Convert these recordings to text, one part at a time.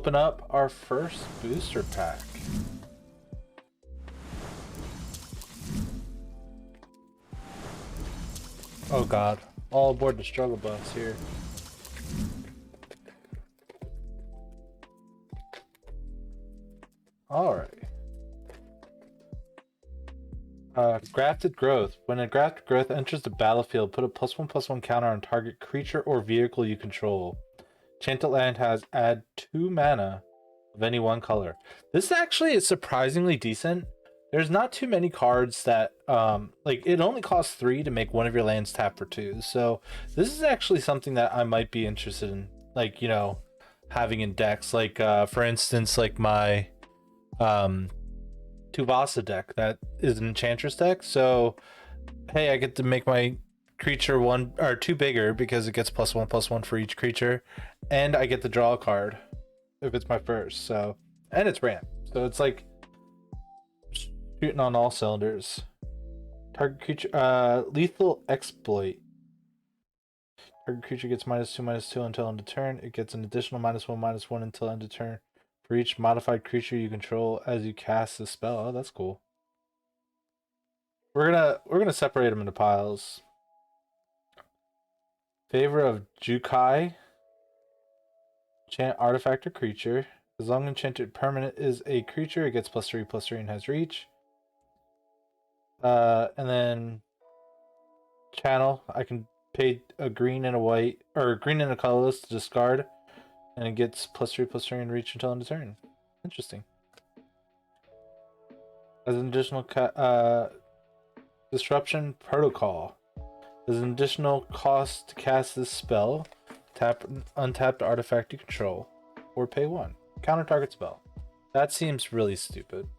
open up our first booster pack. Oh god, all aboard the struggle bus here. Alright. Grafted Growth. When a Grafted Growth enters the battlefield, put a +1/+1 counter on target creature or vehicle you control. Enchanted land has add 2 mana of any one color. This actually is surprisingly decent. There's not too many cards that, like, it only costs 3 to make one of your lands tap for 2. So this is actually something that I might be interested in, like, you know, having in decks. Like, for instance, like my Tuvasa deck that is an Enchantress deck. So, hey, I get to make my creature 1 or 2 bigger because it gets +1/+1 for each creature, and I get to draw a card if it's my first. So, and it's ramp. So it's like shooting on all cylinders. Target creature, lethal exploit. Target creature gets -2/-2 until end of turn. It gets an additional -1/-1 until end of turn for each modified creature you control as you cast the spell. Oh, that's cool. We're gonna separate them into piles. Favor of Jukai. Enchant artifact or creature. As long as enchanted permanent is a creature, it gets +3/+3 and has reach. And then channel, I can pay a green and a white, or green and a colorless to discard, and it gets +3/+3 and reach until end of turn. Interesting. As an additional disruption protocol. There's an additional cost to cast this spell. Tap untapped artifact you control, or pay 1. Counter target spell. That seems really stupid.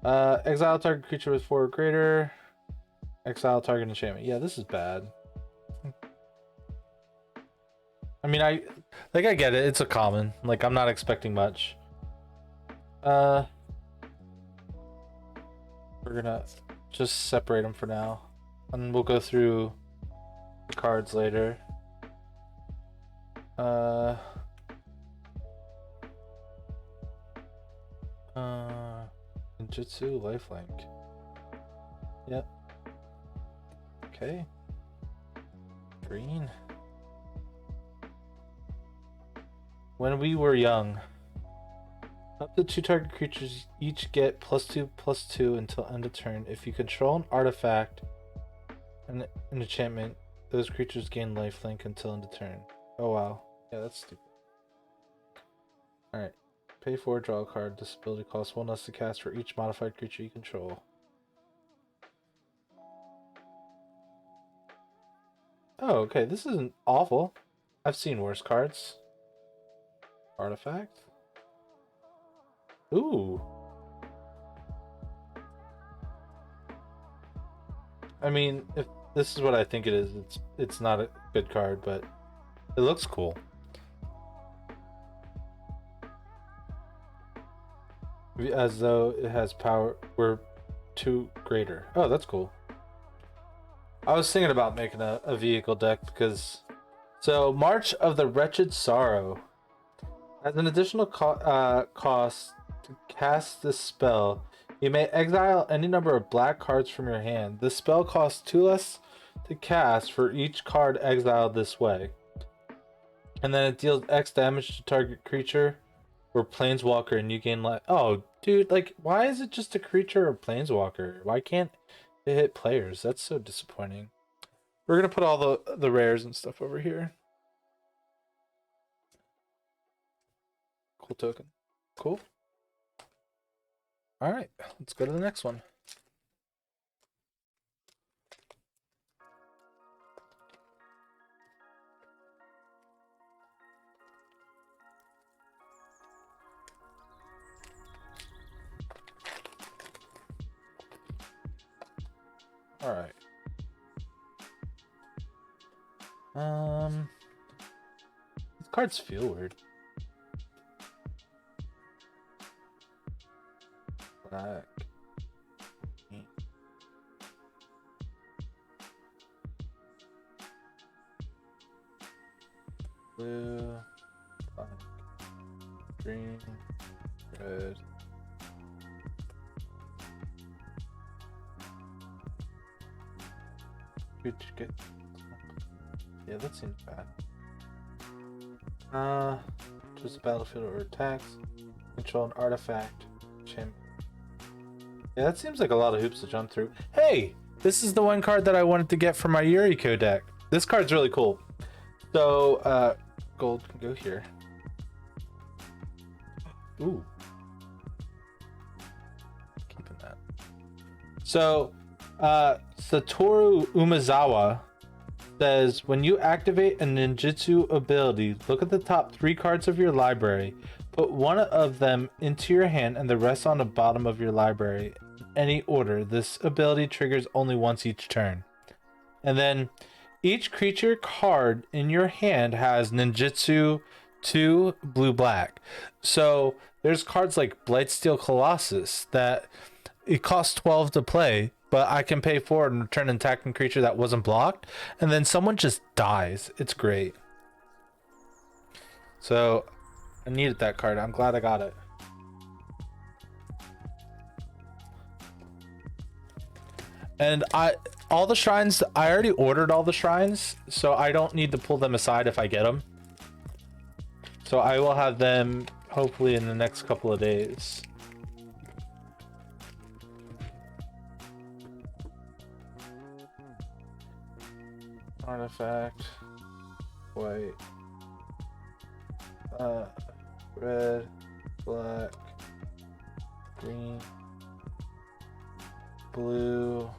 Exile target creature with 4 or greater. Exile target enchantment. Yeah, this is bad. I mean, I get it. It's a common. Like, I'm not expecting much. We're gonna just separate them for now, and we'll go through the cards later. Ninjutsu lifelink. Yep. Okay. Green. When we were young. Up to 2 target creatures each get +2/+2 until end of turn. If you control an artifact and an enchantment, those creatures gain lifelink until end of turn. Oh wow. Yeah, that's stupid. Alright. Pay 4, draw a card. This ability costs 1 less to cast for each modified creature you control. Oh, okay. This isn't awful. I've seen worse cards. Artifact. Ooh. I mean, if this is what I think it is, it's not a good card, but it looks cool. As though it has power, we're 2 greater. Oh, that's cool. I was thinking about making a vehicle deck because... So, March of the Wretched Sorrow. As an additional cost to cast this spell, you may exile any number of black cards from your hand. This spell costs 2 less to cast for each card exiled this way. And then it deals X damage to target creature or planeswalker, and you gain life. Oh, dude, like, why is it just a creature or planeswalker? Why can't it hit players? That's so disappointing. We're gonna put all the rares and stuff over here. Cool token. Cool. All right, let's go to the next one. All right. These cards feel weird. Black. Blue. Fine. green, red. Get. Yeah, that seems bad. Choose the battlefield or attacks. Control an artifact. Champ. Yeah, that seems like a lot of hoops to jump through. Hey, this is the one card that I wanted to get for my Yuriko deck. This card's really cool. So, gold can go here. Ooh. Keeping that. So, Satoru Umezawa says, when you activate a ninjutsu ability, look at the top 3 cards of your library. Put one of them into your hand and the rest on the bottom of your library. In any order. This ability triggers only once each turn. And then each creature card in your hand has ninjutsu 2 blue-black. So there's cards like Blightsteel Colossus that it costs 12 to play, but I can pay 4 and return an attacking creature that wasn't blocked, and then someone just dies. It's great. So I needed that card. I'm glad I got it. And all the shrines, I already ordered all the shrines, so I don't need to pull them aside if I get them. So I will have them hopefully in the next couple of days. Artifact, white, red, black, green, blue,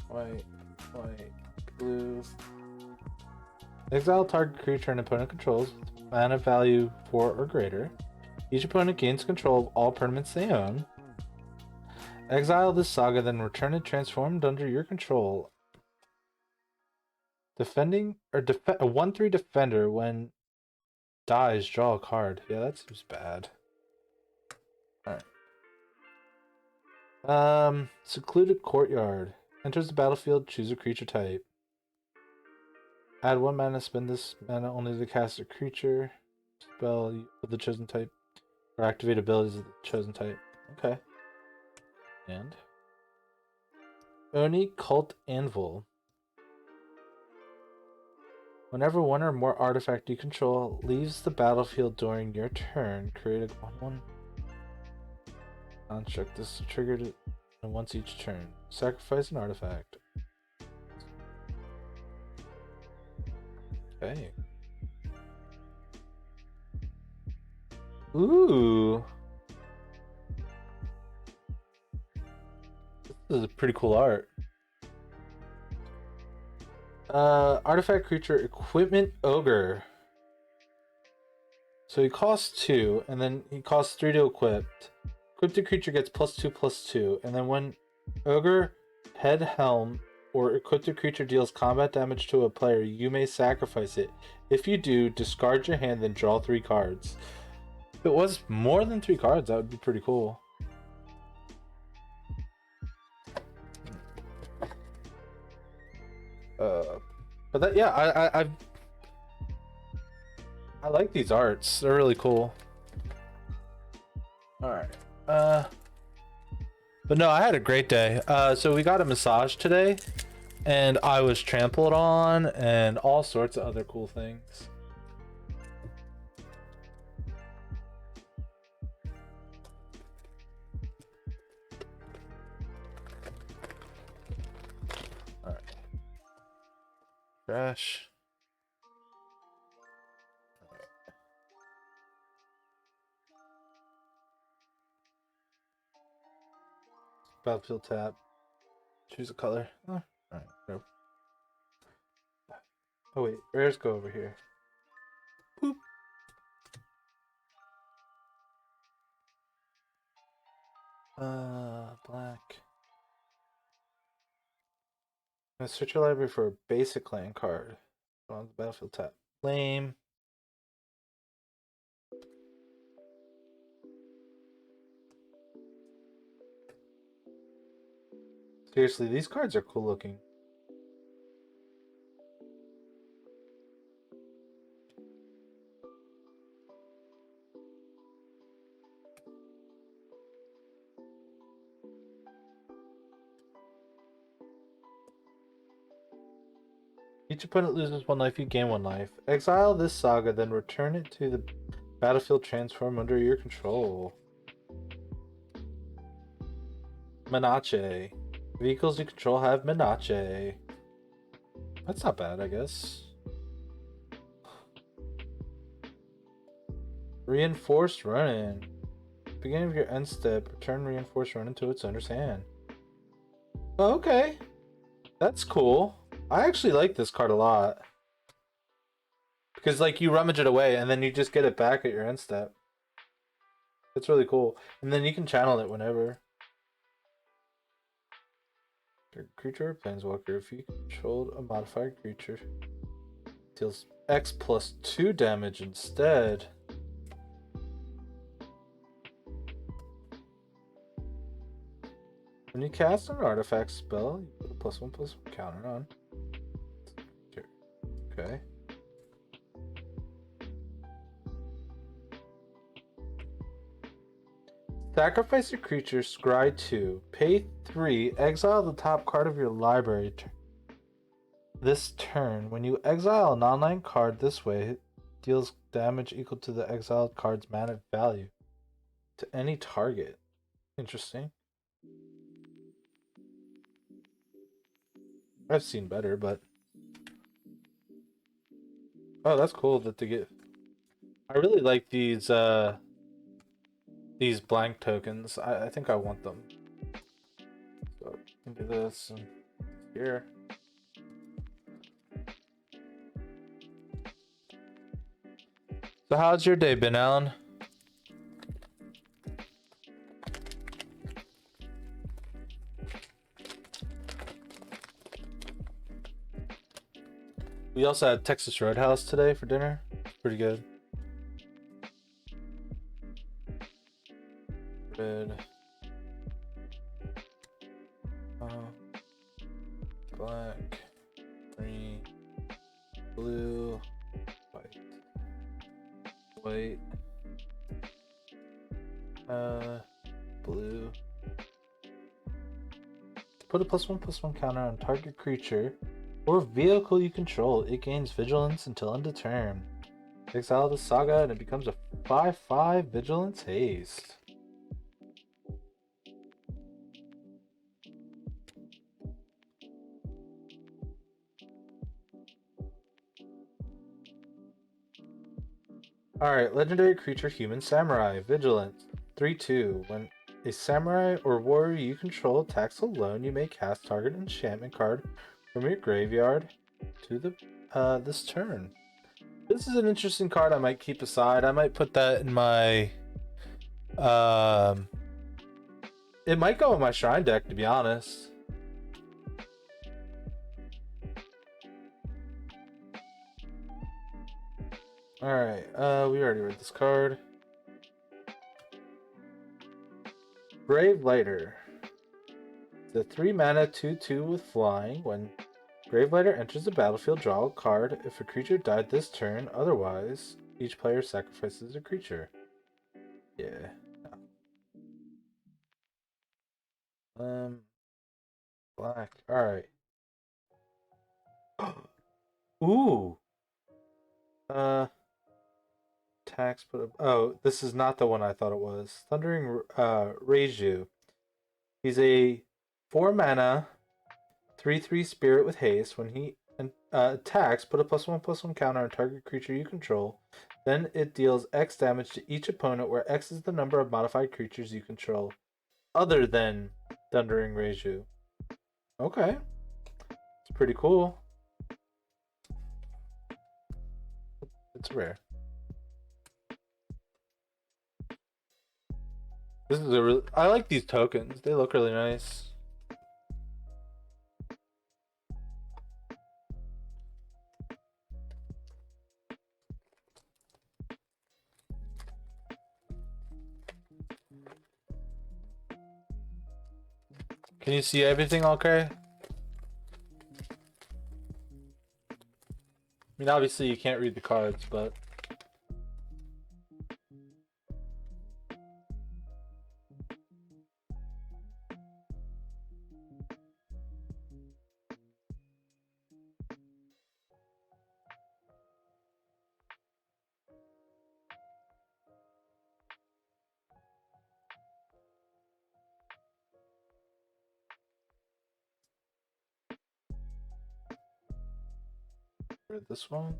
white, blue. Exile target creature an opponent controls with mana value 4 or greater. Each opponent gains control of all permanents they own. Exile this saga, then return it transformed under your control. Defending or a 1/3 defender when dies, draw a card. Yeah, that seems bad. Alright. Secluded Courtyard. Enters the battlefield, choose a creature type. Add 1 mana, spend this mana only to cast a creature spell of the chosen type, or activate abilities of the chosen type. Okay. And Oni Cult Anvil. Whenever one or more artifact you control leaves the battlefield during your turn, create a 1/1 construct. This is triggered once each turn. Sacrifice an artifact. Okay. Ooh. This is a pretty cool art. Artifact creature equipment ogre. So he costs 2, and then he costs 3 to equip. Equipped creature gets +2/+2, and then when ogre, head, helm, or equipped creature deals combat damage to a player, you may sacrifice it. If you do, discard your hand, then draw 3 cards. If it was more than 3 cards, that would be pretty cool. But that, yeah, I like these arts. They're really cool. All right. But no, I had a great day. So we got a massage today, and I was trampled on, and all sorts of other cool things. All right. Trash. Battlefield tab. Choose a color. Oh, alright, nope. Oh wait, rares go over here. Boop. Black. Now search your library for a basic land card. On the battlefield tab. Lame. Seriously, these cards are cool looking. Each opponent loses 1 life, you gain 1 life. Exile this saga, then return it to the battlefield transform under your control. Menace. Vehicles you control have Menace. That's not bad, I guess. Reinforced run-in. Beginning of your end step, return reinforced run-in to its owner's hand. Okay. That's cool. I actually like this card a lot. Because, like, you rummage it away, and then you just get it back at your end step. It's really cool. And then you can channel it whenever. Your creature or planeswalker, if you controlled a modified creature, deals X plus 2 damage instead. When you cast an artifact spell, you put a +1/+1 counter on. Okay. Sacrifice a creature, scry 2, pay 3, exile the top card of your library this turn. When you exile a non-land card this way, it deals damage equal to the exiled card's mana value to any target. Interesting. I've seen better, but... Oh, that's cool that they get... I really like these blank tokens. I think I want them. So, we can do this and here. So how's your day been, Alan? We also had Texas Roadhouse today for dinner. Pretty good. Red. Black. Green. Blue. White. White. Blue. Put a +1/+1 counter on target creature or vehicle you control. It gains vigilance until end of turn. Exile the saga and it becomes a 5/5 vigilance haste. Alright, legendary creature human samurai. Vigilance. 3/2. When a samurai or warrior you control attacks alone, you may cast target enchantment card from your graveyard to the this turn. This is an interesting card I might keep aside. I might put that in my it might go in my shrine deck, to be honest. Alright, we already read this card. Brave Lighter. The 3 mana 2/2 with flying. When Grave Lighter enters the battlefield, draw a card. If a creature died this turn, otherwise, each player sacrifices a creature. Yeah. Black. Alright. Ooh. Tax put up. Oh, this is not the one I thought it was. Thundering Reiju. He's a 4 mana 3/3 spirit with haste. When he attacks, put a +1/+1 counter on target creature you control. Then it deals X damage to each opponent, where X is the number of modified creatures you control, other than Thundering Reiju. Okay. It's pretty cool. It's rare. This is a really... I like these tokens. They look really nice. Can you see everything okay? I mean, obviously you can't read the cards, but... This one.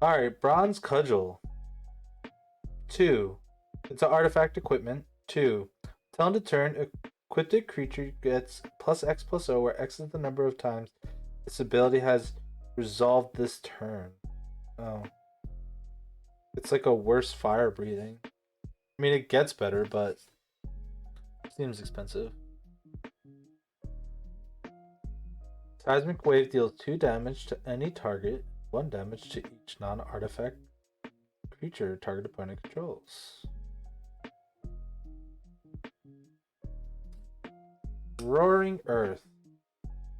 Alright, Bronze Cudgel. 2. It's an artifact equipment. 2. Till end of turn, equipped creature gets plus X plus O, where X is the number of times its ability has resolved this turn. Oh. It's like a worse fire breathing. I mean, it gets better, but it seems expensive. Seismic Wave deals 2 damage to any target, 1 damage to each non-artifact creature target opponent controls. Roaring Earth.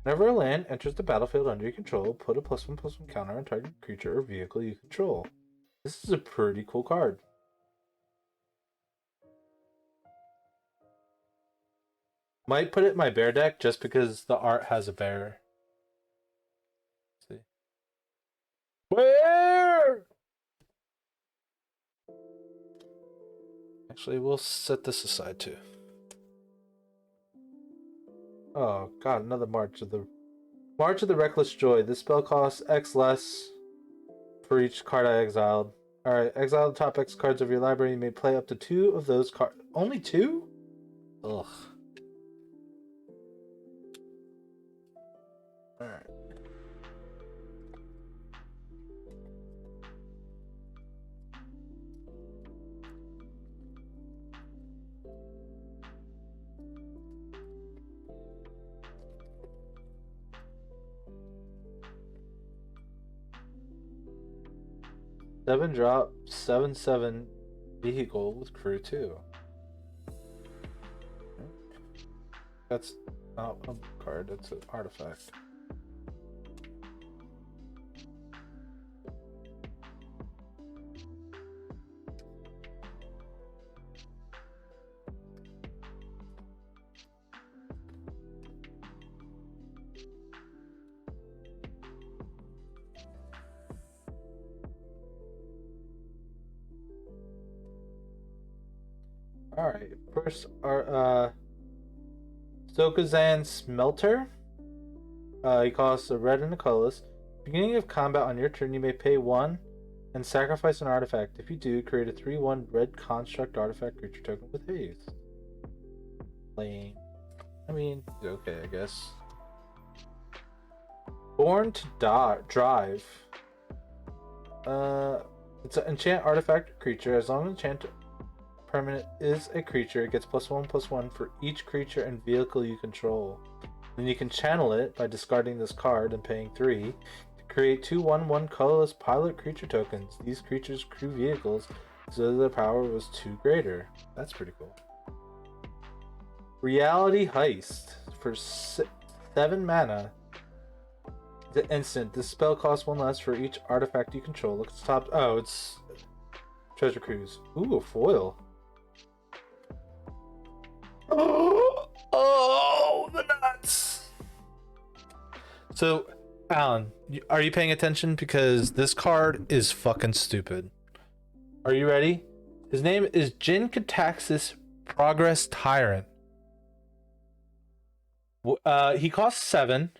Whenever a land enters the battlefield under your control, put a +1/+1 counter on target creature or vehicle you control. This is a pretty cool card. Might put it in my bear deck just because the art has a bear. Let's see. Where? Actually, we'll set this aside too. Oh god, another March of the Reckless Joy. This spell costs X less for each card I exiled. Alright, exile the top X cards of your library. You may play up to 2 of those cards. Only 2? Ugh. Alright. Seven drop, 7/7 vehicle with crew 2. That's not a card, that's an artifact. Alright, first our Zokazan Smelter. He costs a red and a colorless. Beginning of combat on your turn, you may pay 1 and sacrifice an artifact. If you do, create a 3/1 red construct artifact creature token with haste. Lame. I mean, okay, I guess. Born to Drive. It's an enchant artifact creature. As long as enchant permanent is a creature, it gets +1/+1 for each creature and vehicle you control. Then you can channel it by discarding this card and paying 3 to create 2 1/1 colorless pilot creature tokens. These creatures' crew vehicles, so their power was 2 greater. That's pretty cool. Reality Heist for 7 mana. The instant. This spell costs 1 less for each artifact you control. Look at the top. Oh, it's Treasure Cruise. Ooh, a foil. Oh, the nuts! So, Alan, are you paying attention? Because this card is fucking stupid. Are you ready? His name is Jin Kataxis Progress Tyrant. He costs 7.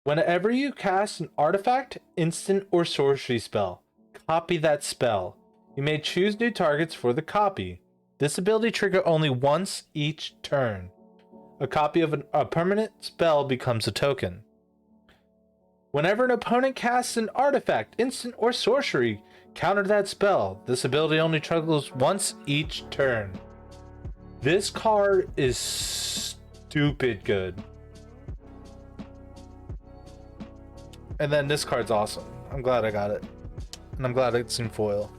Whenever you cast an artifact, instant, or sorcery spell, copy that spell. You may choose new targets for the copy. This ability trigger only once each turn. A copy of a permanent spell becomes a token. Whenever an opponent casts an artifact, instant, or sorcery, counter that spell. This ability only triggers once each turn. This card is stupid good. And then this card's awesome. I'm glad I got it. And I'm glad it's in foil.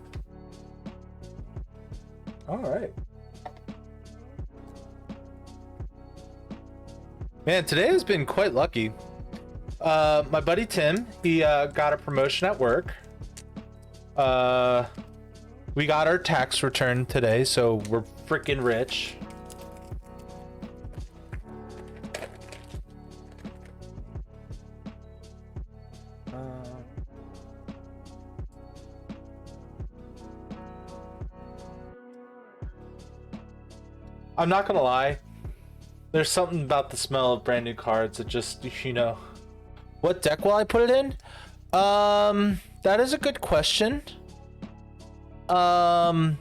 Alright. Man, today has been quite lucky. My buddy Tim, he got a promotion at work. We got our tax return today, so we're freaking rich. I'm not gonna lie, there's something about the smell of brand new cards that just, you know, What deck will I put it in? That is a good question. I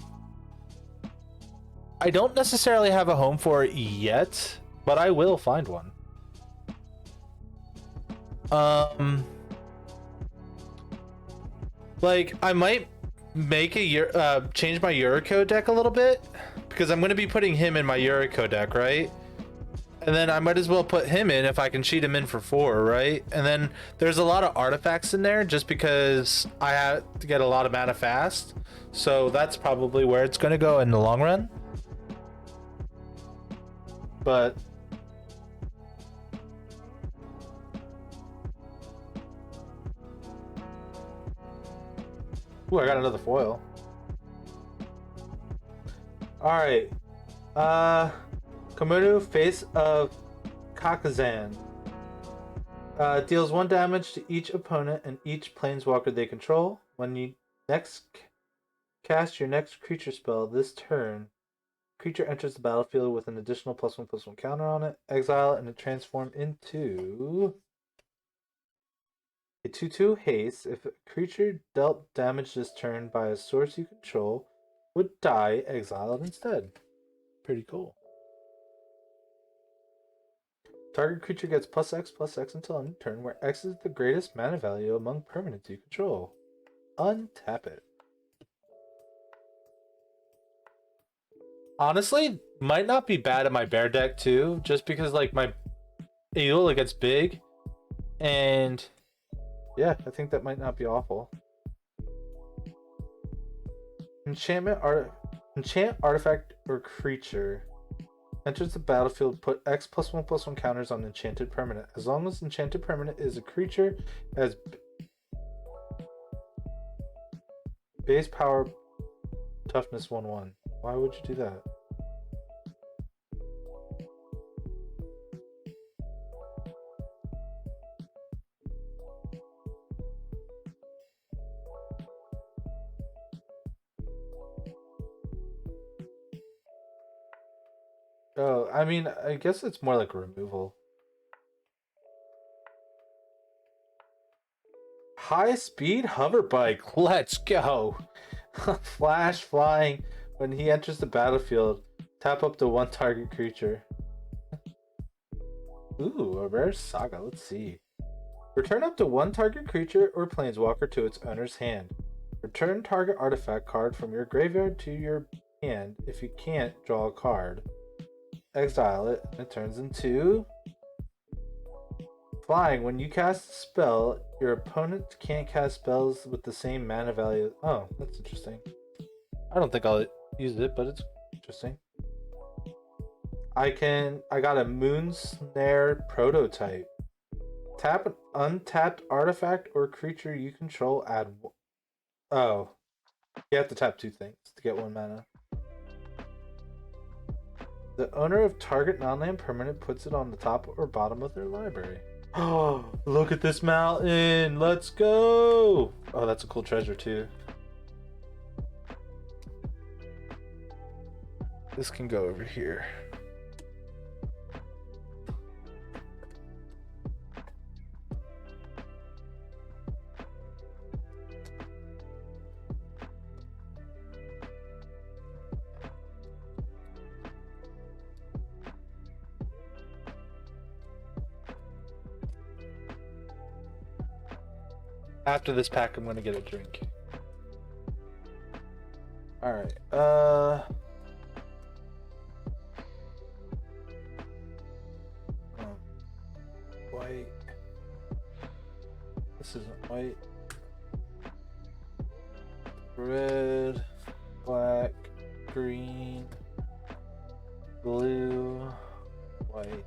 don't necessarily have a home for it yet, but I will find one. Like I might make a change my Yuriko deck a little bit because I'm going to be putting him in my Yuriko deck, right? And then I might as well put him in if I can cheat him in for 4, right? And then there's a lot of artifacts in there just because I have to get a lot of mana fast. So that's probably where it's going to go in the long run. But ooh, I got another foil. Alright. Komodo, Face of Kakazan. Deals 1 damage to each opponent and each planeswalker they control. When you next cast your next creature spell this turn, creature enters the battlefield with an additional +1/+1 counter on it. Exile and it transforms into a 2/2 haste. If a creature dealt damage this turn by a source you control would die, exile it instead. Pretty cool. Target creature gets +X/+X until end of turn, where X is the greatest mana value among permanents you control. Untap it. Honestly, might not be bad in my bear deck too, just because like my Eula gets big, and yeah, I think that might not be awful. Enchant artifact or creature. Enters the battlefield, put X +1/+1 counters on enchanted permanent. As long as enchanted permanent is a creature as base power toughness 1/1. Why would you do that? Oh, I mean, I guess it's more like removal. High speed hover bike. Let's go. Flash flying. When he enters the battlefield, tap up to 1 target creature. Ooh, a rare saga. Let's see. Return up to 1 target creature or planeswalker to its owner's hand. Return target artifact card from your graveyard to your hand. If you can't, draw a card. Exile it, and it turns into flying. When you cast a spell, your opponent can't cast spells with the same mana value. Oh, that's interesting. I don't think I'll use it, but it's interesting. I got a Moon Snare prototype. Tap an untapped artifact or creature you control, add oh. You have to tap 2 things to get 1 mana. The owner of target non-land permanent puts it on the top or bottom of their library. Oh, look at this mountain! Let's go! Oh, that's a cool treasure too. This can go over here. After this pack, I'm gonna get a drink. Alright, white. This isn't white. Red, black, green, blue, white.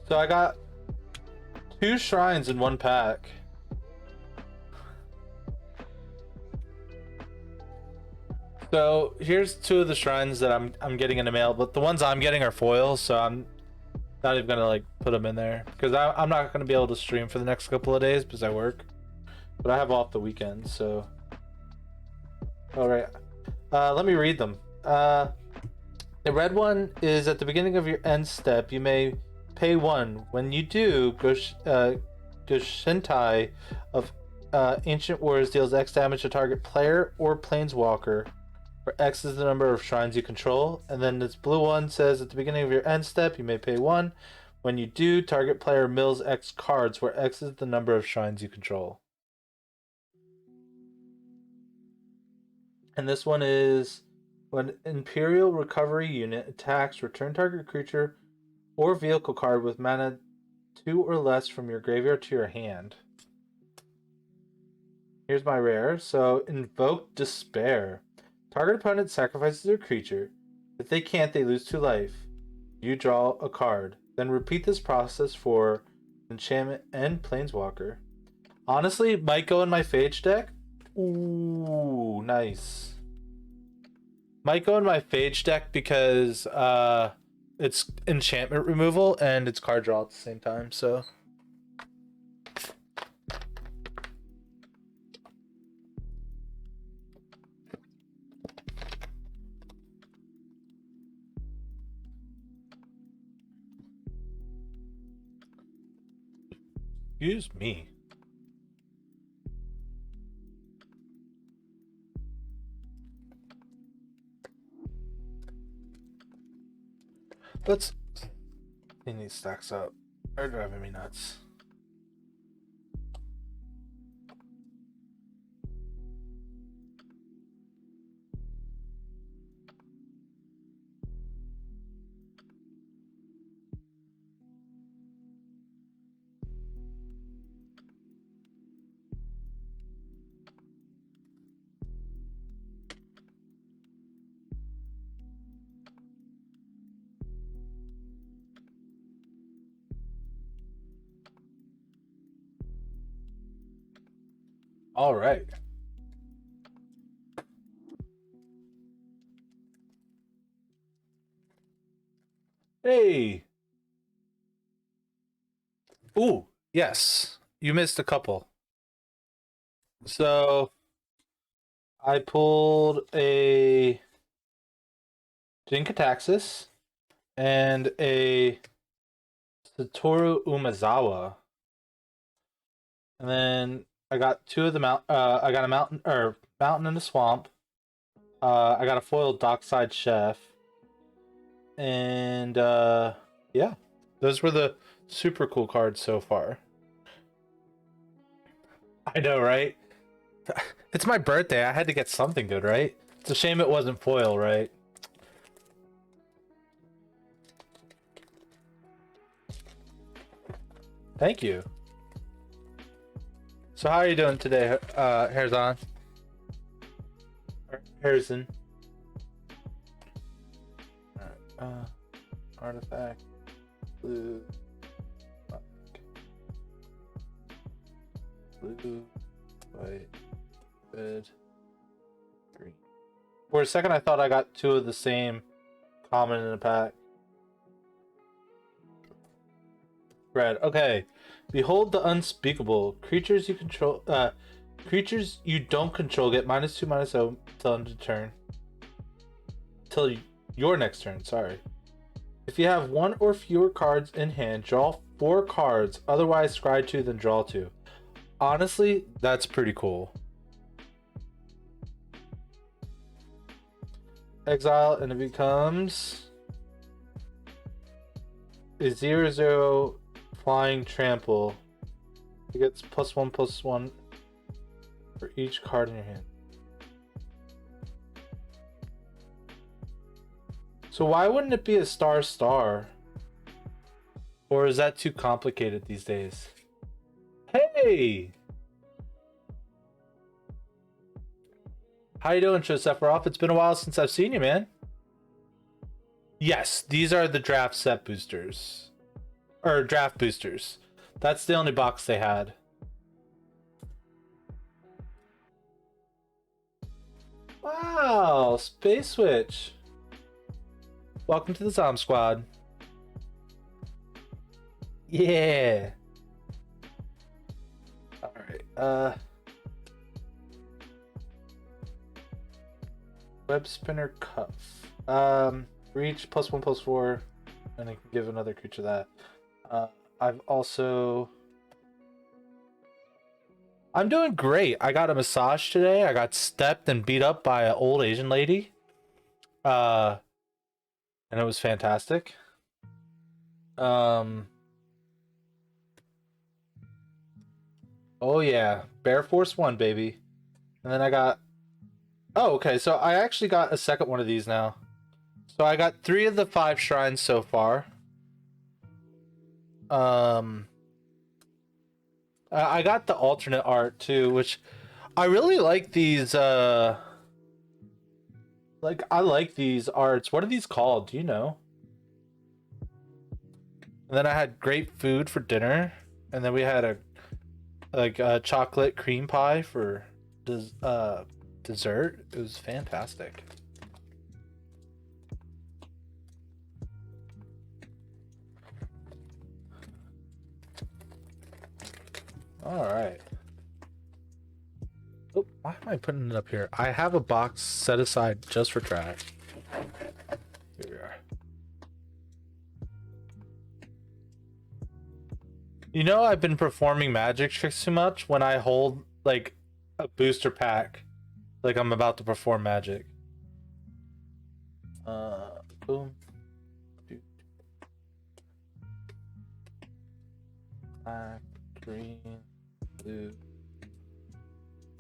So I got 2 shrines in 1 pack. So here's 2 of the shrines that I'm getting in the mail, but the ones I'm getting are foils, so I'm not even gonna like put them in there because I'm not gonna be able to stream for the next couple of days because I work, but I have off the weekend, so All right. Let me read them. The red one is at the beginning of your end step. You may pay 1. When you do, Goshintai of Ancient Wars deals X damage to target player or planeswalker, where X is the number of shrines you control. And then this blue one says at the beginning of your end step, you may pay 1. When you do, target player mills X cards, where X is the number of shrines you control. And this one is when Imperial Recovery Unit attacks, return target creature or vehicle card with mana 2 or less from your graveyard to your hand. Here's my rare. So, Invoke Despair. Target opponent sacrifices their creature. If they can't, they lose 2 life. You draw a card. Then repeat this process for enchantment and planeswalker. Honestly, might go in my Phage deck. Ooh, nice. Might go in my Phage deck because it's enchantment removal and it's card draw at the same time, so. Excuse me. Let's clean these stacks up. They're driving me nuts. All right. Hey. Ooh, yes. You missed a couple. So I pulled a Jinkataxis and a Satoru Umezawa. And then I got 2 of the I got a mountain in the swamp. I got a foiled Dockside Chef. And yeah. Those were the super cool cards so far. I know, right? It's my birthday. I had to get something good, right? It's a shame it wasn't foil, right? Thank you. So how are you doing today, Hairzon? Harrison. Artifact. Blue. Blue. White. Red. Green. For a second I thought I got 2 of the same common in a pack. Red. Okay. Behold the unspeakable. Creatures you control creatures you don't control get -2/-0 till end of turn. Till your next turn, sorry. If you have 1 or fewer cards in hand, draw 4 cards, otherwise scry 2, then draw 2. Honestly, that's pretty cool. Exile, and it becomes a 0/0 flying trample. It gets +1/+1 for each card in your hand. So why wouldn't it be a star? Or is that too complicated these days? Hey! How you doing, Sephiroth? It's been a while since I've seen you, man. Yes, these are the draft set boosters. Or draft boosters. That's the only box they had. Wow, Space Switch. Welcome to the Zom Squad. Yeah. Alright, Web spinner cuff. Reach +1/+4, and I can give another creature that. I've also. I'm doing great. I got a massage today. I got stepped and beat up by an old Asian lady. And it was fantastic. Oh yeah, Bear Force 1, baby. And then I got. Oh, okay. So I actually got a second one of these now. So I got 3 of the 5 shrines so far. I got the alternate art too, which I really like these. I like these arts. What are these called? Do you know? And then I had great food for dinner, and then we had a chocolate cream pie for dessert. It was fantastic. All right. Oh, why am I putting it up here? I have a box set aside just for trash. Here we are. You know, I've been performing magic tricks too much when I hold like a booster pack, like I'm about to perform magic. Boom. Black, green, blue,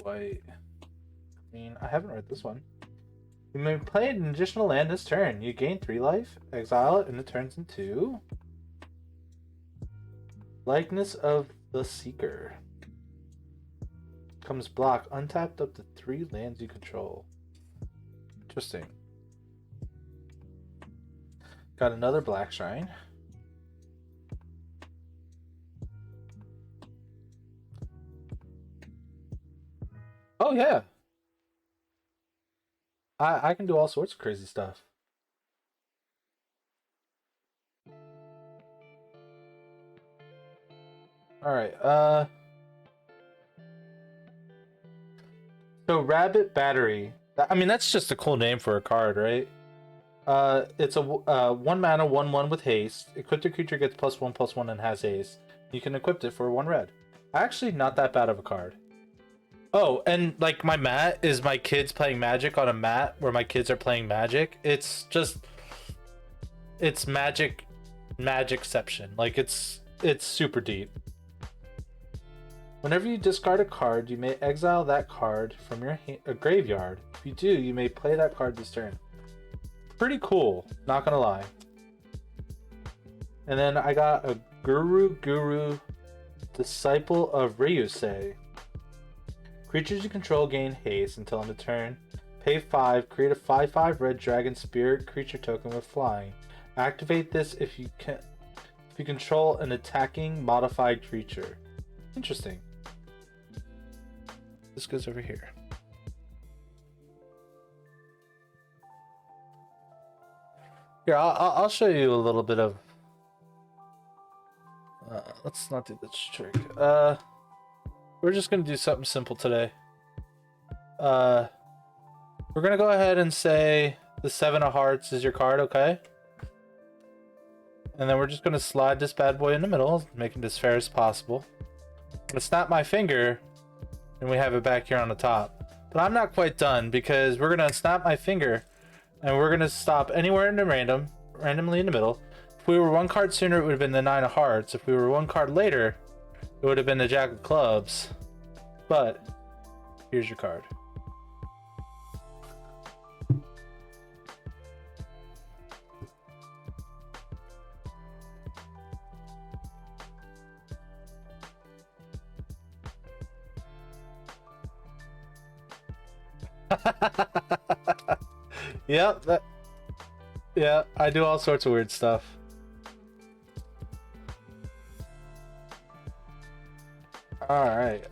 white, green. I haven't read this one. You may play an additional land this turn. You gain 3 life, exile it, and it turns into Likeness of the Seeker. Comes block, untapped up to 3 lands you control. Interesting. Got another black shrine. Oh yeah. I can do all sorts of crazy stuff. Alright, so Rabbit Battery. I mean, that's just a cool name for a card, right? It's a 1 mana 1/1 with haste. Equipped creature gets +1/+1 and has haste. You can equip it for 1 red. Actually, not that bad of a card. Oh, and like my mat is my kids playing Magic on a mat where my kids are playing Magic. It's Magicception. Like it's super deep. Whenever you discard a card, you may exile that card from your graveyard. If you do, you may play that card this turn. Pretty cool, not gonna lie. And then I got a Guru, Disciple of Ryusei. Creatures you control gain haste until end of turn. Pay 5, create a 5/5 red dragon spirit creature token with flying. Activate this if you control an attacking modified creature. Interesting. This goes over here. Here, I'll show you a little bit of. Let's not do this trick. We're just gonna do something simple today. We're gonna go ahead and say the 7 of hearts is your card, okay? And then we're just gonna slide this bad boy in the middle, making it as fair as possible. I'm gonna snap my finger, and we have it back here on the top. But I'm not quite done because we're gonna snap my finger, and we're gonna stop anywhere in the randomly in the middle. If we were 1 card sooner, it would have been the 9 of hearts. If we were 1 card later, it would have been the Jack of clubs. But here's your card. Yep, yeah, I do all sorts of weird stuff. Alright.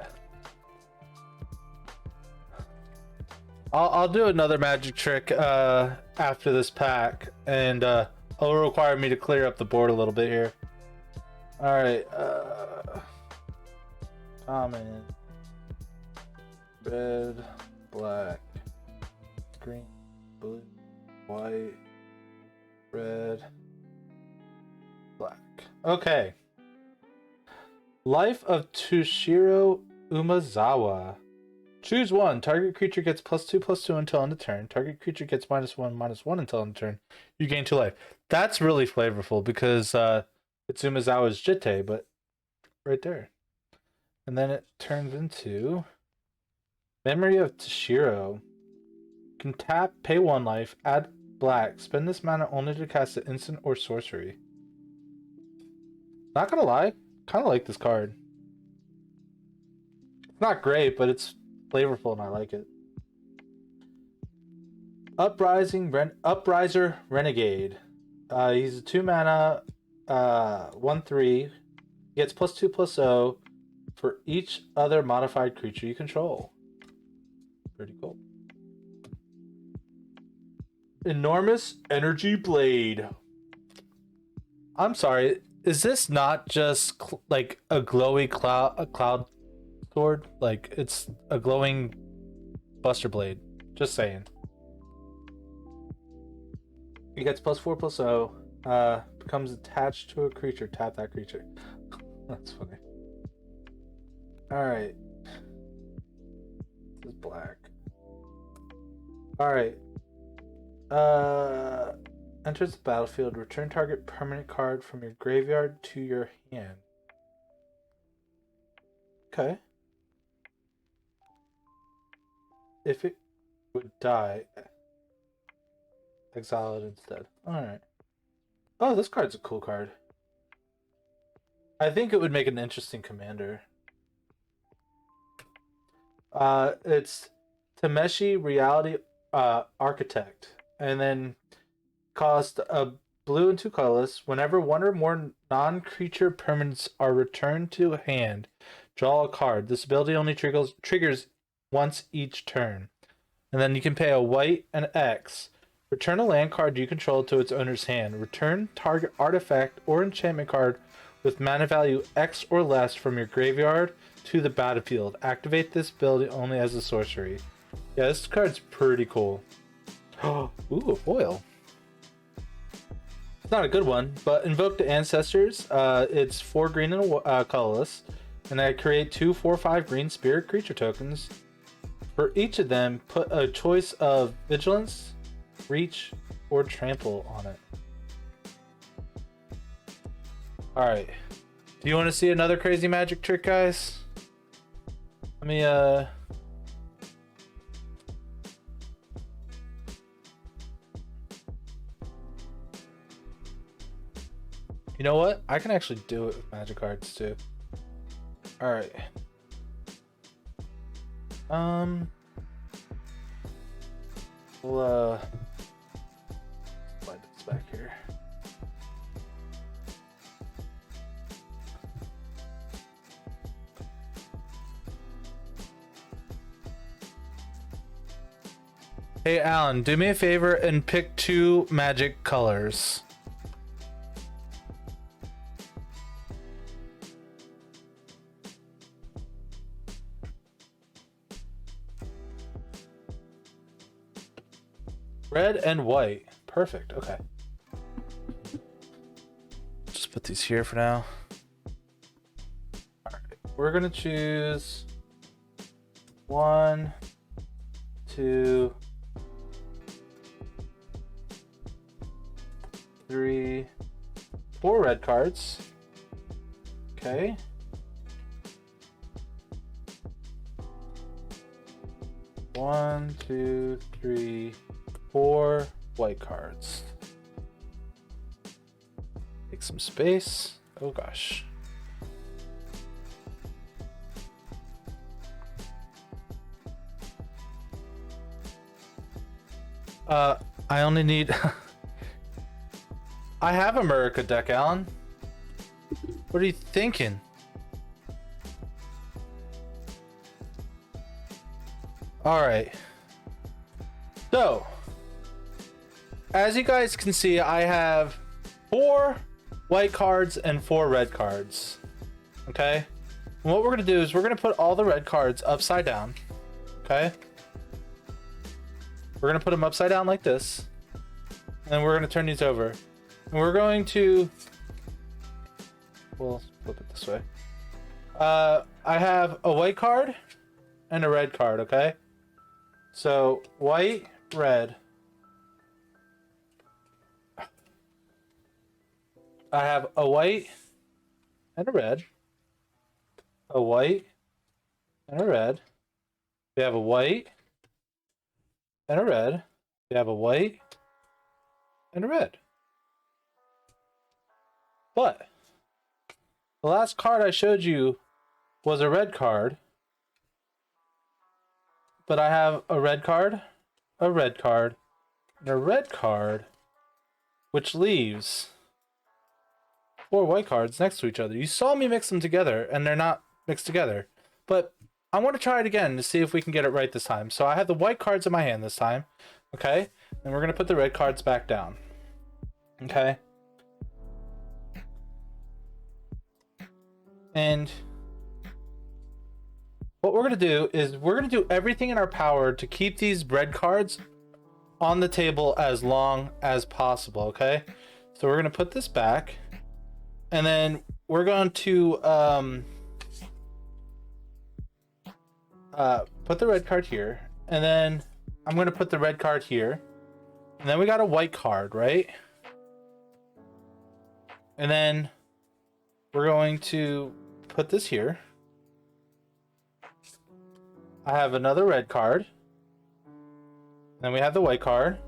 I'll do another magic trick after this pack, and it'll require me to clear up the board a little bit here. Alright, common, red, black, green, blue, white, red, black. Okay. Life of Toshiro Umazawa. Choose one. Target creature gets +2/+2 until end of turn. Target creature gets -1/-1 until end of turn. You gain 2 life. That's really flavorful because it's Umazawa's Jitte, but right there. And then it turns into Memory of Toshiro. Can tap, pay 1 life, add black. Spend this mana only to cast an instant or sorcery. Not gonna lie, kind of like this card. It's not great, but it's flavorful and I like it. Upriser Renegade. He's a 2 mana, 1/3. Gets +2/+0 for each other modified creature you control. Pretty cool. Enormous Energy Blade. I'm sorry, is this not just like a glowy cloud sword? Like it's a glowing Buster Blade. Just saying. It gets +4/+0. Becomes attached to a creature. Tap that creature. That's funny. Alright. This is black. Alright. Enters the battlefield. Return target permanent card from your graveyard to your hand. Okay. If it would die, exile it instead. Alright. Oh, this card's a cool card. I think it would make an interesting commander. It's Tameshi Reality Architect. And then cost a blue and 2 colorless. Whenever 1 or more non-creature permanents are returned to hand, draw a card. This ability only triggers once each turn. And then you can pay a white and X. Return a land card you control to its owner's hand. Return target artifact or enchantment card with mana value X or less from your graveyard to the battlefield. Activate this ability only as a sorcery. Yeah, this card's pretty cool. Ooh, a foil. It's not a good one, but Invoke the Ancestors. It's 4 green and colorless. And I create 2 4/5 green spirit creature tokens. For each of them, put a choice of Vigilance, Reach, or Trample on it. Alright. Do you want to see another crazy magic trick, guys? Let me, You know what? I can actually do it with magic cards, too. Alright. We'll, slide this back here. Hey, Alan, do me a favor and pick 2 magic colors. Red and white. Perfect. Okay. Just put these here for now. Alright. We're going to choose 1, 2, 3, 4 red cards. Okay. One, 2, 3, 4 white cards. Take some space. Oh gosh. I only need I have a Murica deck, Alan. What are you thinking? Alright. So, as you guys can see, I have 4 white cards and 4 red cards. Okay? And what we're going to do is we're going to put all the red cards upside down. Okay? We're going to put them upside down like this. And then we're going to turn these over. And we're going to... We'll flip it this way. I have a white card and a red card, okay? So, white, red. I have a white and a red. A white and a red. We have a white and a red. We have a white and a red. But the last card I showed you was a red card. But I have a red card, a red card, and a red card, which leaves 4 white cards next to each other. You saw me mix them together, and they're not mixed together. But I want to try it again to see if we can get it right this time. So I have the white cards in my hand this time. Okay? And we're going to put the red cards back down. Okay? And what we're going to do is we're going to do everything in our power to keep these red cards on the table as long as possible. Okay? So we're going to put this back. And then we're going to put the red card here, and then I'm going to put the red card here, and then we got a white card, right? And then we're going to put this here. I have another red card, and then we have the white card,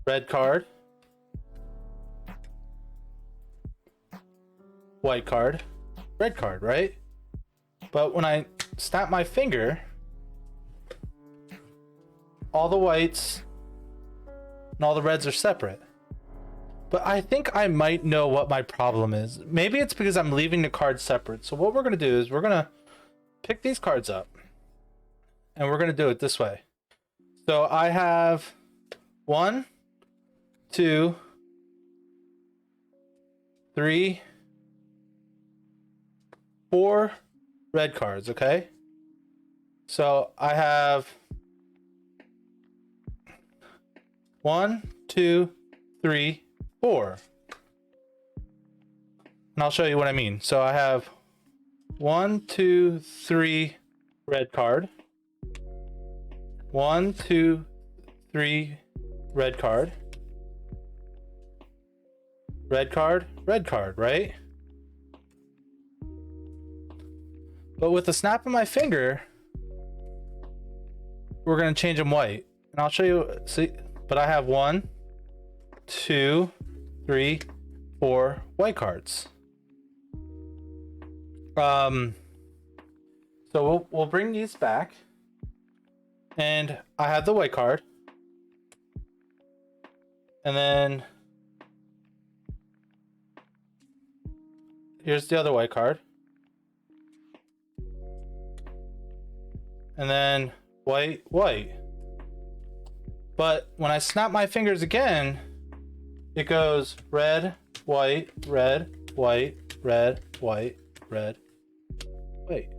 red card, white card, red card, right? But when I snap my finger, all the whites and all the reds are separate. But I think I might know what my problem is. Maybe it's because I'm leaving the cards separate. So what we're going to do is we're going to pick these cards up, and we're going to do it this way. So I have 1, 2, 3, 4 red cards, okay? So I have 1, 2, 3, 4. And I'll show you what I mean. So I have 1, 2, 3 red card. 1, 2, 3 red card. Red card, right? But with the snap of my finger, we're going to change them white. And I'll show you, see, but I have 1, 2, 3, 4 white cards. So we'll bring these back. And I have the white card. And then here's the other white card. And then white. But when I snap my fingers again, it goes red, white, red, white, red, white, red, white.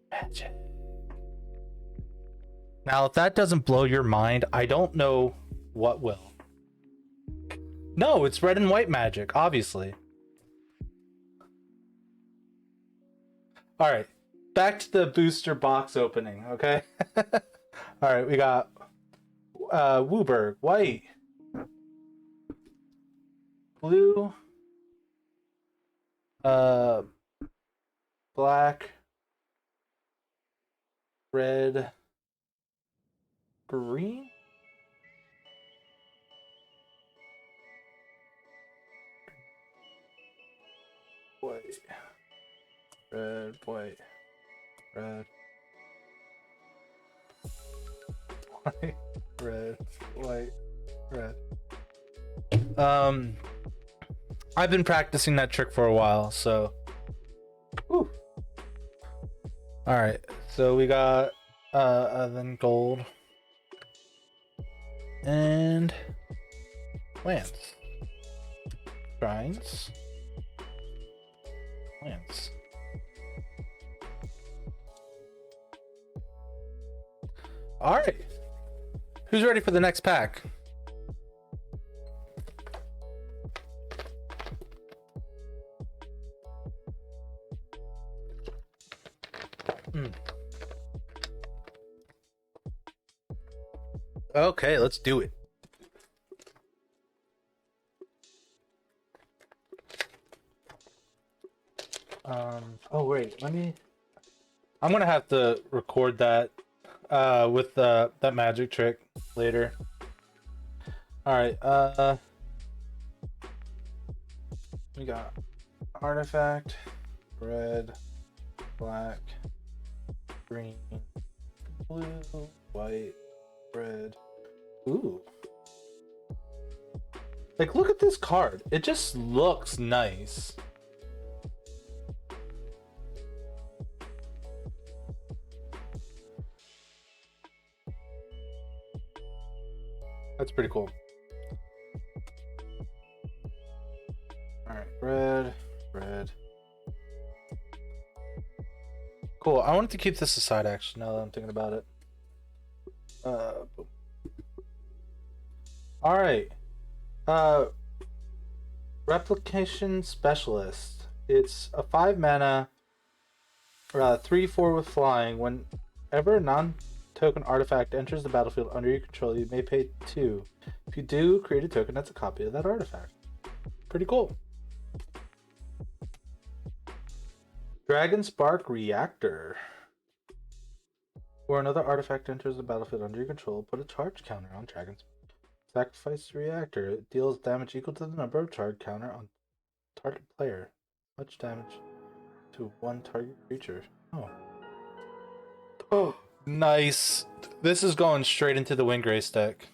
Magic. Now, if that doesn't blow your mind, I don't know what will. No, it's red and white magic, obviously. All right. Back to the booster box opening, okay? All right, we got Wooberg, white, blue, black, red, green, white, red, white, red, white, red, white, red. I've been practicing that trick for a while, so. Whew. All right, so we got then gold and lance, shrines, lance. All right. Who's ready for the next pack? Okay, let's do it. Oh wait, I'm gonna have to record that with that magic trick later. All right, we got artifact, red, black, green, blue, white, red. Ooh. Like, look at this card. It just looks nice. That's pretty cool. All right, red, red. Cool. I wanted to keep this aside, actually, now that I'm thinking about it. Boom. All right. Replication Specialist. It's a 5 mana, 3/4 with flying. Whenever a non-token artifact enters the battlefield under your control, you may pay 2. If you do, create a token that's a copy of that artifact. Pretty cool. Dragon Spark Reactor. Where another artifact enters the battlefield under your control, put a charge counter on Dragon's. Sacrifice the Reactor. It deals damage equal to the number of charge counter on target player. Much damage to one target creature. Oh, nice. This is going straight into the Windgrace deck.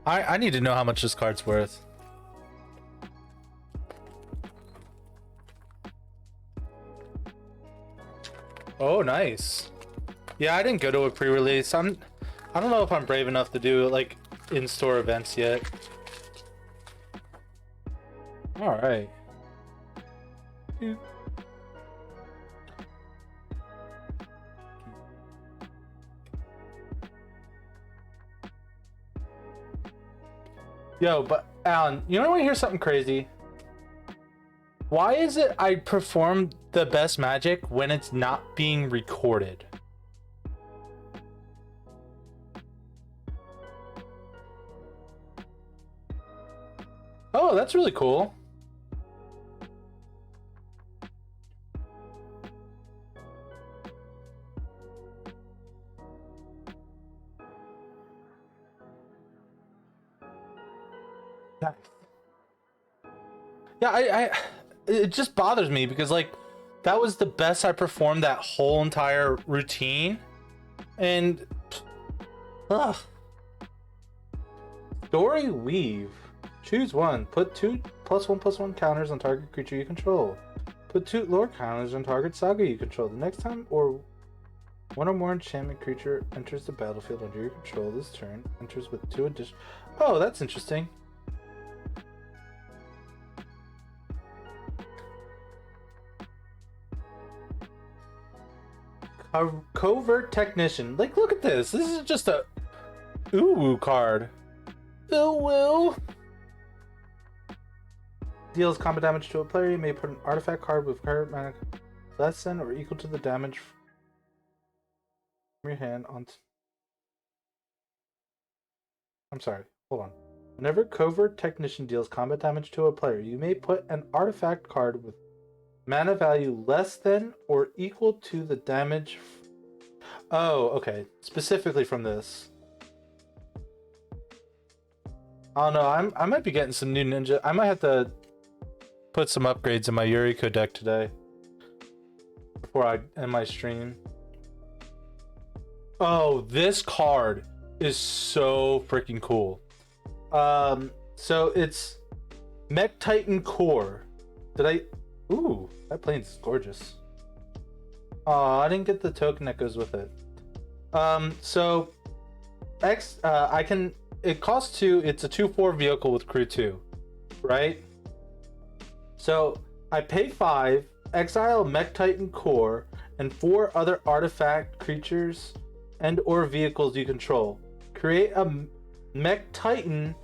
I need to know how much this card's worth. Oh, nice. Yeah, I didn't go to a pre-release. I don't know if I'm brave enough to do like in-store events yet. All right. Yo, but Alan, you want to hear something crazy? Why is it I perform the best magic when it's not being recorded? Oh, that's really cool. Yeah, it just bothers me because like that was the best I performed that whole entire routine, and Story Weave. Choose one. Put 2 +1/+1 counters on target creature you control. Put 2 lore counters on target saga you control. The next time or one or more enchantment creature enters the battlefield under your control this turn, enters with 2 additional. Oh, that's interesting. A Covert Technician. Like, look at this. This is just a ooh card. Ooh. Deals combat damage to a player. You may put an artifact card with current mana less than or equal to the damage from your hand on. I'm sorry. Hold on. Whenever Covert Technician deals combat damage to a player, you may put an artifact card with mana value less than or equal to the damage. Oh, okay. Specifically from this. Oh no, I might be getting some new ninja. I might have to put some upgrades in my Yuriko deck today before I end my stream. Oh, this card is so freaking cool. So it's Mech Titan Core. Ooh, that plane's is gorgeous. I didn't get the token that goes with it. So I can it costs 2. It's a 2-4 vehicle with crew 2, right? So I pay 5, exile Mech Titan core, and 4 other artifact creatures and or vehicles you control. Create a Mech Titan,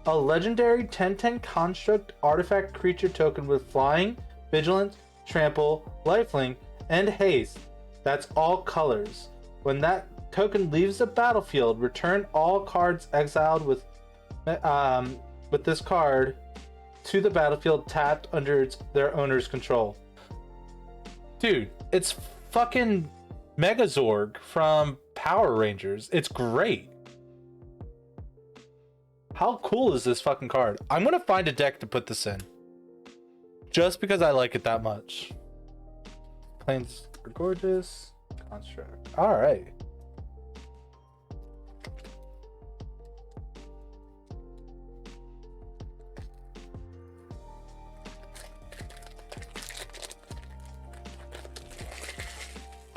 a legendary 10/10 construct artifact creature token with flying, vigilance, trample, lifelink, and haste. That's all colors. When that token leaves the battlefield, return all cards exiled with this card to the battlefield tapped under their owner's control. Dude, it's fucking Megazorg from Power Rangers. It's great. How cool is this fucking card? I'm gonna find a deck to put this in. Just because I like it that much. Planes are gorgeous. Construct. Alright.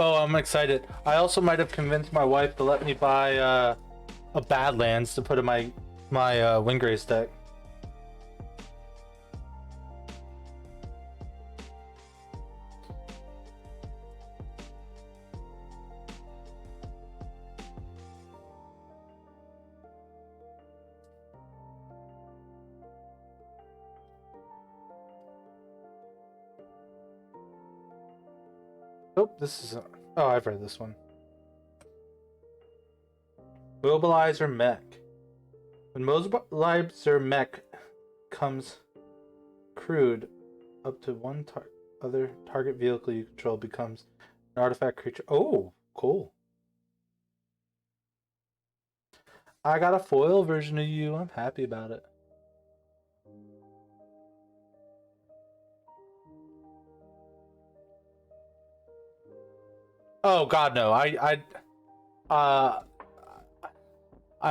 Oh, I'm excited. I also might have convinced my wife to let me buy a Badlands to put in my Wingrace deck. Oh, this is... Oh, I've read this one. Mobilizer Mech. When Mobilizer Mech comes crewed, up to one other target vehicle you control becomes an artifact creature. Oh, cool. I got a foil version of you. I'm happy about it. Oh God, no! I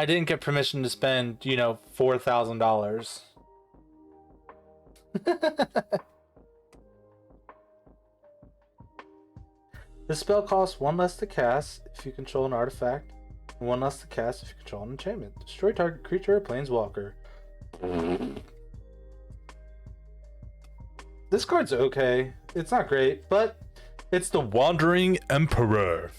didn't get permission to spend, $4,000. This spell costs 1 less to cast if you control an artifact, and 1 less to cast if you control an enchantment. Destroy target creature or planeswalker. This card's okay. It's not great, but it's the Wandering Emperor.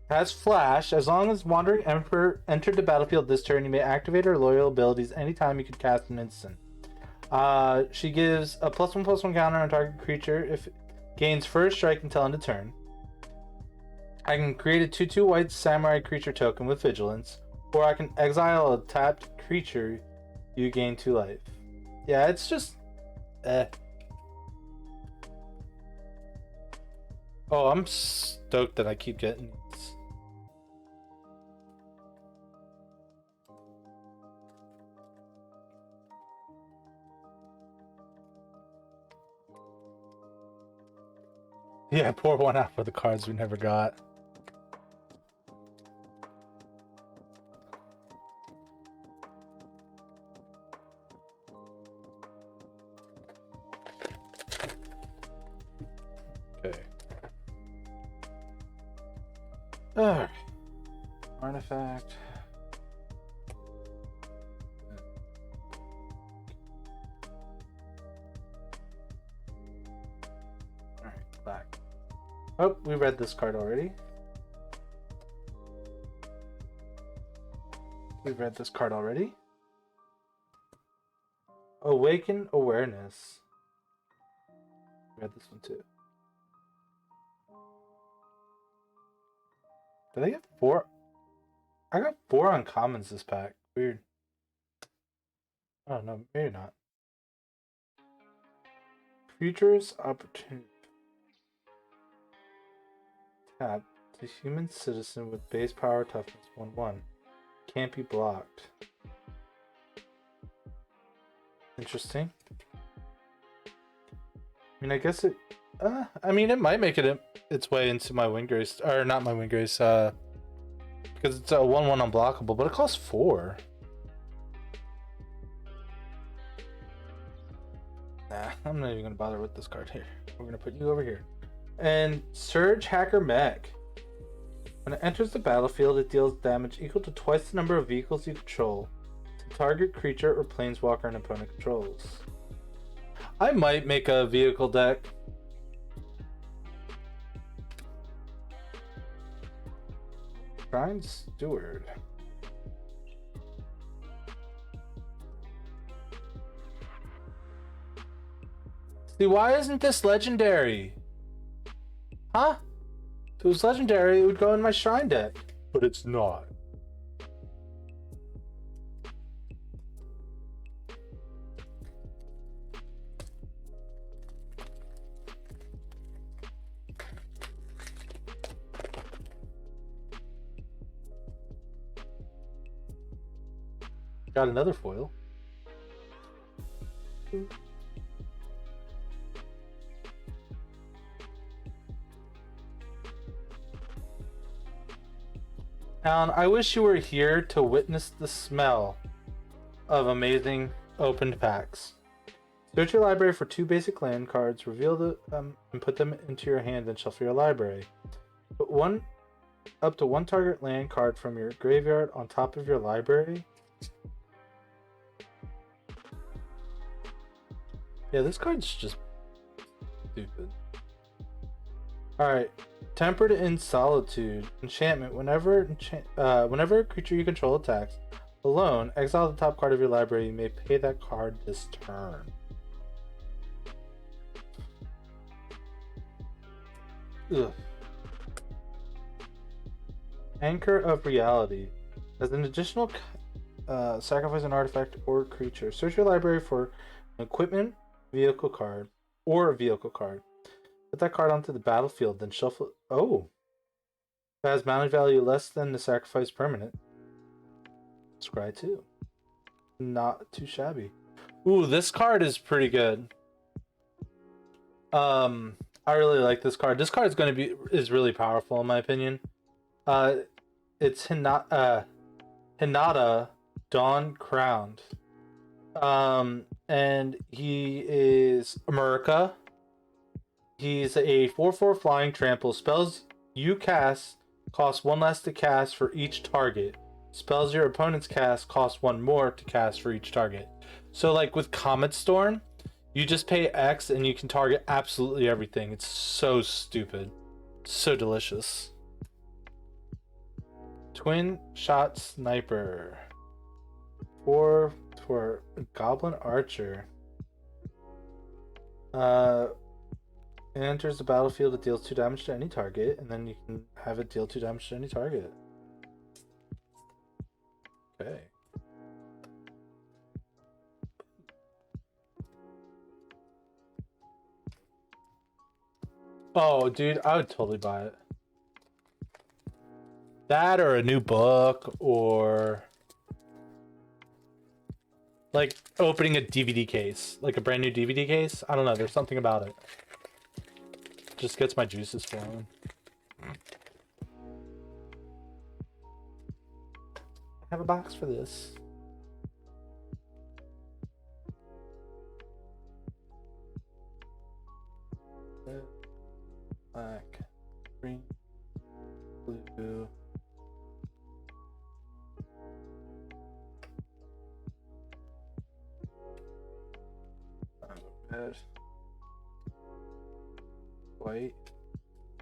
Has flash. As long as Wandering Emperor entered the battlefield this turn, you may activate her loyal abilities anytime you can cast an instant. She gives a +1/+1 counter on target creature if it gains first strike until end of turn. I can create a 2/2 white samurai creature token with vigilance, or I can exile a tapped creature. You gain 2 life. Yeah, it's just Oh, I'm stoked that I keep getting these. Yeah, pour one out for the cards we never got. Okay. Alright. Artifact. Alright, black. Oh, we read this card already. We've read this card already. Awaken Awareness. Read this one too. Did I get 4? I got 4 uncommons this pack. Weird. Oh no, maybe not. Futures Opportunity. Tap. The human citizen with base power toughness 1/1. Can't be blocked. Interesting. I mean, I guess it... I mean, it might make its way into my Wingrace, or not my Wingrace, because it's a 1/1 unblockable, but it costs 4. Nah, I'm not even gonna bother with this card here. We're gonna put you over here. And Surge Hacker Mech. When it enters the battlefield, it deals damage equal to twice the number of vehicles you control to target creature or planeswalker an opponent controls. I might make a vehicle deck. Shrine Steward. See, why isn't this legendary? Huh? If it was legendary, it would go in my shrine deck. But it's not. Got another foil. Alan, I wish you were here to witness the smell of amazing opened packs. Search your library for 2 basic land cards, reveal them, and put them into your hand and shuffle your library. Put up to one target land card from your graveyard on top of your library. Yeah, this card's just stupid. Alright. Tempered in Solitude. Enchantment. Whenever a creature you control attacks alone, exile the top card of your library. You may pay that card this turn. Ugh. Anchor of Reality. As an additional sacrifice an artifact or creature. Search your library for an equipment, vehicle card, or a vehicle card. Put that card onto the battlefield, then shuffle. Oh, it has mana value less than the sacrifice permanent. Scry 2. Not too shabby. Ooh, this card is pretty good. I really like this card. This card is really powerful in my opinion. It's Hinata Dawn Crowned. And he is America. He's a 4/4 flying trample. Spells you cast cost 1 less to cast for each target. Spells your opponents cast cost 1 more to cast for each target. So like with Comet Storm, you just pay X and you can target absolutely everything. It's so stupid. So delicious. Twin Shot Sniper. 4 for Goblin Archer. It enters the battlefield, it deals 2 damage to any target, and then you can have it deal 2 damage to any target. Okay. Oh, dude, I would totally buy it. That or a new book, or like opening a DVD case, like a brand new DVD case. I don't know, there's something about it. Just gets my juices flowing. I have a box for this. Black, green, blue. Red. White.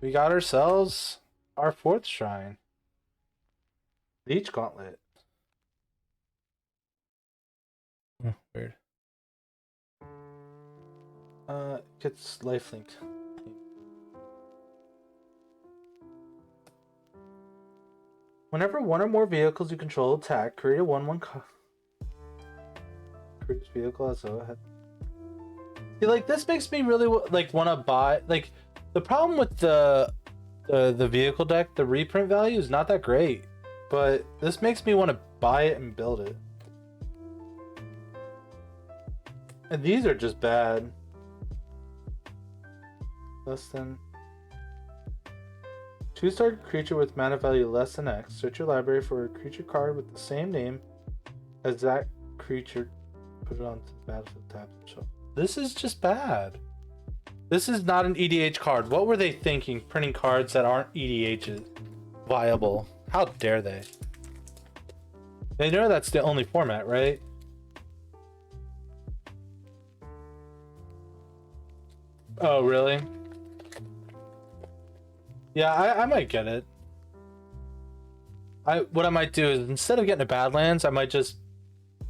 We got ourselves our 4th shrine. Leech Gauntlet. Oh, weird. Gets lifelink. Whenever 1 or more vehicles you control attack, create a 1/1 create vehicle as a head. See, like, this makes me really like want to buy. Like, the problem with the vehicle deck, the reprint value is not that great, but this makes me want to buy it and build it. And these are just bad. Less than. Choose target creature with mana value less than X. Search your library for a creature card with the same name as that creature. Put it onto the battlefield tab and show. This is just bad. This is not an EDH card. What were they thinking, printing cards that aren't EDHs? viable. How dare they? They know that's the only format, right? Oh, really? Yeah, I might get it. What I might do is, instead of getting a Badlands, I might just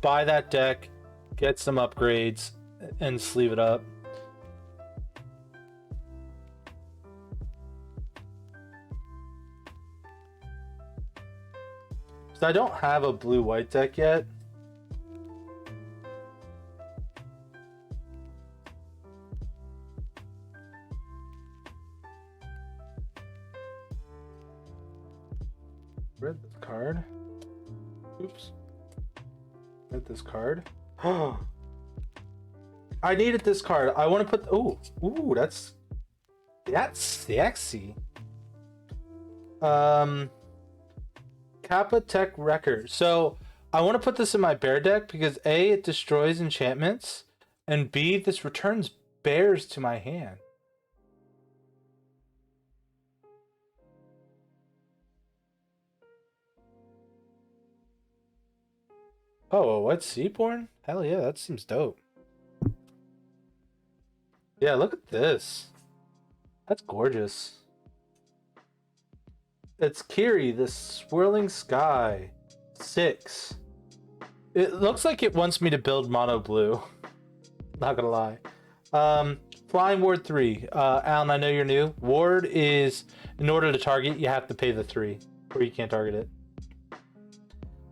buy that deck, get some upgrades, and sleeve it up. So I don't have a blue-white deck yet. Read this card. Oops. Read this card. Oh, I needed this card. I want to put. Ooh, that's sexy. Kappa Tech Record. So I want to put this in my bear deck because A, it destroys enchantments, and B, this returns bears to my hand. Oh, what? Seaborn? Hell yeah, that seems dope. Yeah, look at this. That's gorgeous. It's Kiri, the swirling sky. 6. It looks like it wants me to build mono blue. Not gonna lie. Flying Ward 3. Alan, I know you're new. Ward is, in order to target, you have to pay the 3, or you can't target it.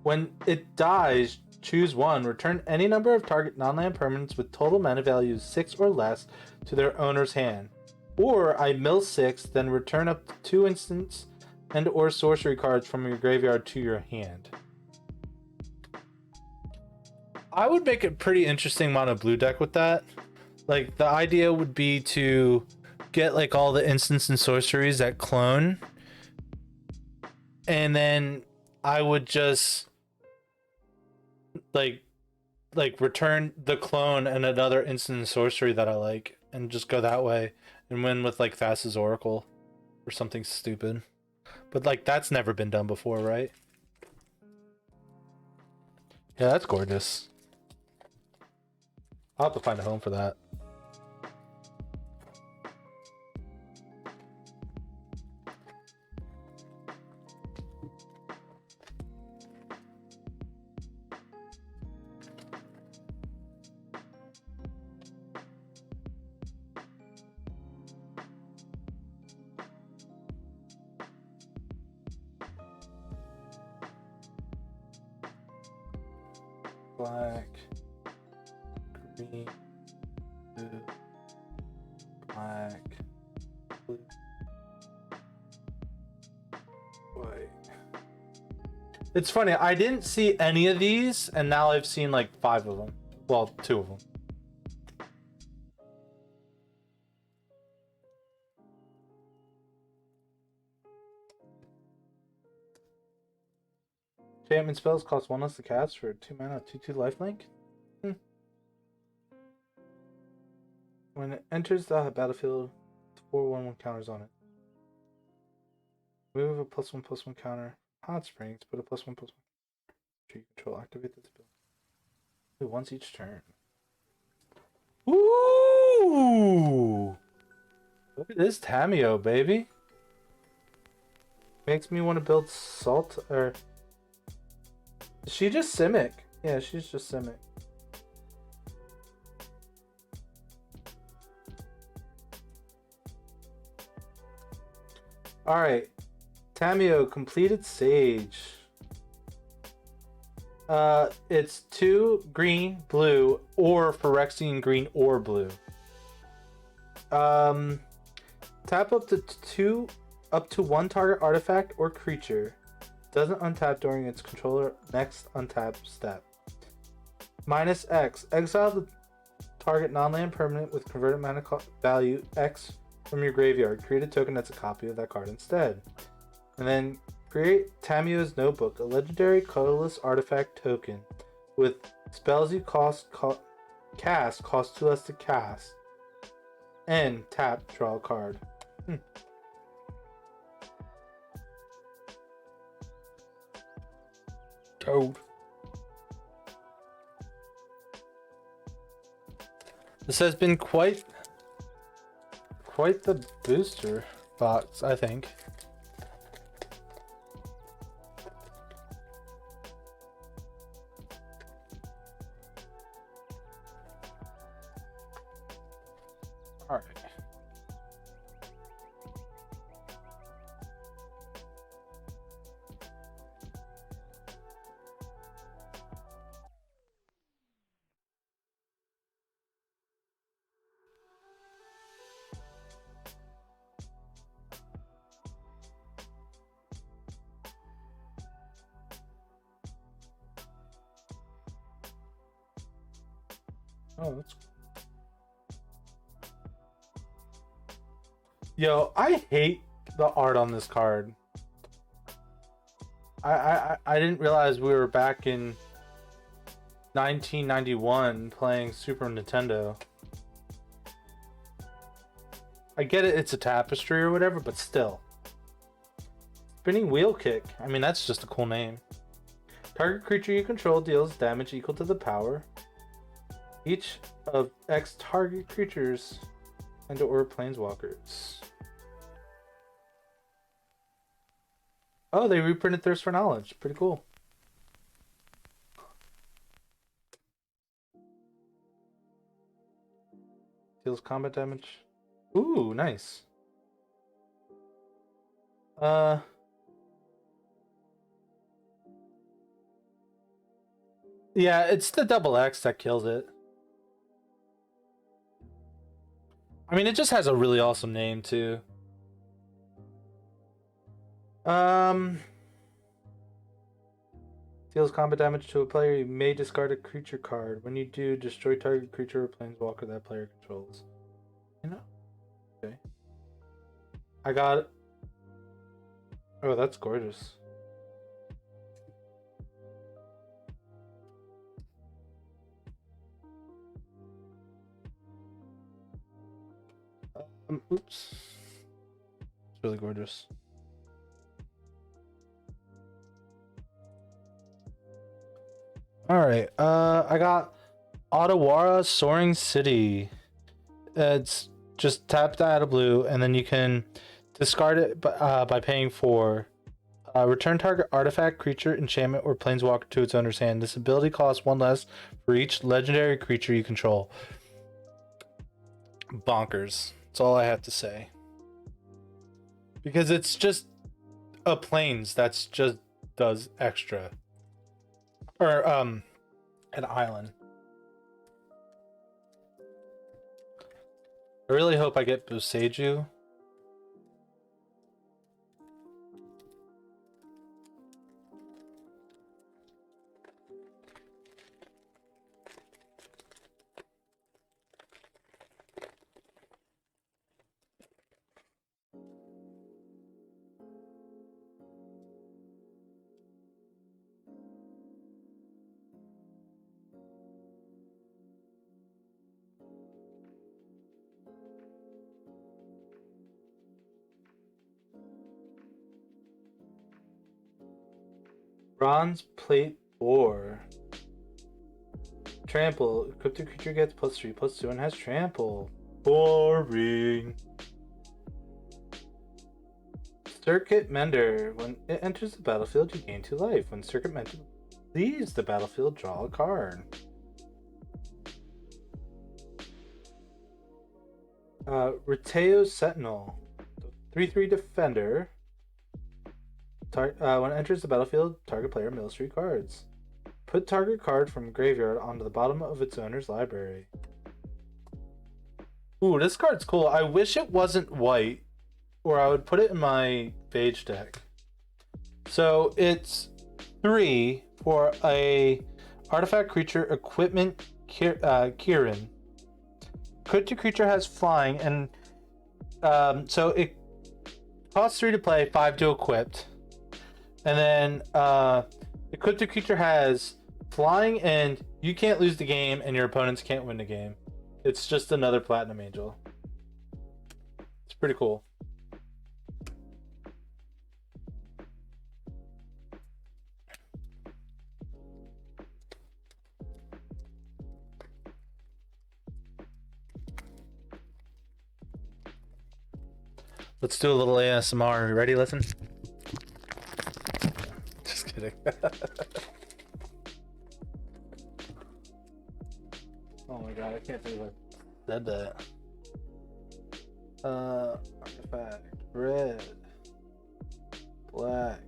When it dies, choose 1. Return any number of target non-land permanents with total mana value 6 or less to their owner's hand. Or I mill 6, then return up to 2 instants and or sorcery cards from your graveyard to your hand. I would make a pretty interesting mono blue deck with that. Like, the idea would be to get like all the instants and sorceries that clone, and then I would just like return the clone and another instant and sorcery that I like, and just go that way and win with like Thassa's Oracle or something stupid. But like, that's never been done before, right? Yeah, that's gorgeous. I'll have to find a home for that. Black, green, blue, black, blue, white. It's funny, I didn't see any of these, and now I've seen like 5 of them. Well, 2 of them. Enchantment spells cost 1 less to cast for 2 mana, 2/2 lifelink. When it enters the battlefield, 4/1/1 counters on it. Move a +1/+1 counter. Hot Springs, put a +1/+1 tree control. Activate this ability. Once each turn. Ooh! Look at this Tameo, baby. Makes me want to build Salt, or... Is she just Simic? Yeah, she's just Simic. Alright. Tameo, completed Sage. It's 2 green, blue, or Phyrexian green or blue. Tap up to 1 target artifact or creature. Doesn't untap during its controller next untap step. -X. Exile the target non-land permanent with converted mana value X from your graveyard. Create a token that's a copy of that card instead. And then create Tameo's Notebook, a legendary colorless artifact token with spells you cast cost 2 less to cast. And tap, draw a card. Code. This has been quite the booster box, I think. All right. Oh, that's cool. Yo, I hate the art on this card. I didn't realize we were back in 1991 playing Super Nintendo. I get it, it's a tapestry or whatever, but still. Spinning Wheel Kick. I mean, that's just a cool name. Target creature you control deals damage equal to the power. Each of X target creatures and or planeswalkers. Oh, they reprinted Thirst for Knowledge. Pretty cool. Deals combat damage. Ooh, nice. Yeah, it's the double X that kills it. I mean, it just has a really awesome name too. Deals combat damage to a player. You may discard a creature card. When you do, destroy target creature or planeswalker that player controls. You know? Okay. I got it. Oh, that's gorgeous. Oops. It's really gorgeous. Alright, I got Otawara Soaring City. It's just tap that out of blue, and then you can discard it by paying 4. Return target artifact, creature, enchantment, or planeswalker to its owner's hand. This ability costs 1 less for each legendary creature you control. Bonkers. That's all I have to say. Because it's just a planes that's just does extra. Or, an island. I really hope I get Boseiju. Bronze Plate 4. Trample. Equipped creature gets +3/+2 and has trample. Boring. Circuit Mender. When it enters the battlefield, you gain 2 life. When Circuit Mender leaves the battlefield, draw a card. Reteo Sentinel. 3/3 defender. When it enters the battlefield, target player mills 3 cards. Put target card from graveyard onto the bottom of its owner's library. Ooh, this card's cool. I wish it wasn't white, or I would put it in my Phage deck. So it's 3 for a artifact creature equipment Kieran. Equipped creature has flying, and so it costs 3 to play, 5 to equipped. And then equipped creature has flying, and you can't lose the game, and your opponents can't win the game. It's just another Platinum Angel. It's pretty cool. Let's do a little ASMR. Ready? Listen. Just kidding. Oh my god, I can't believe I said that. Artifact. Red. Black.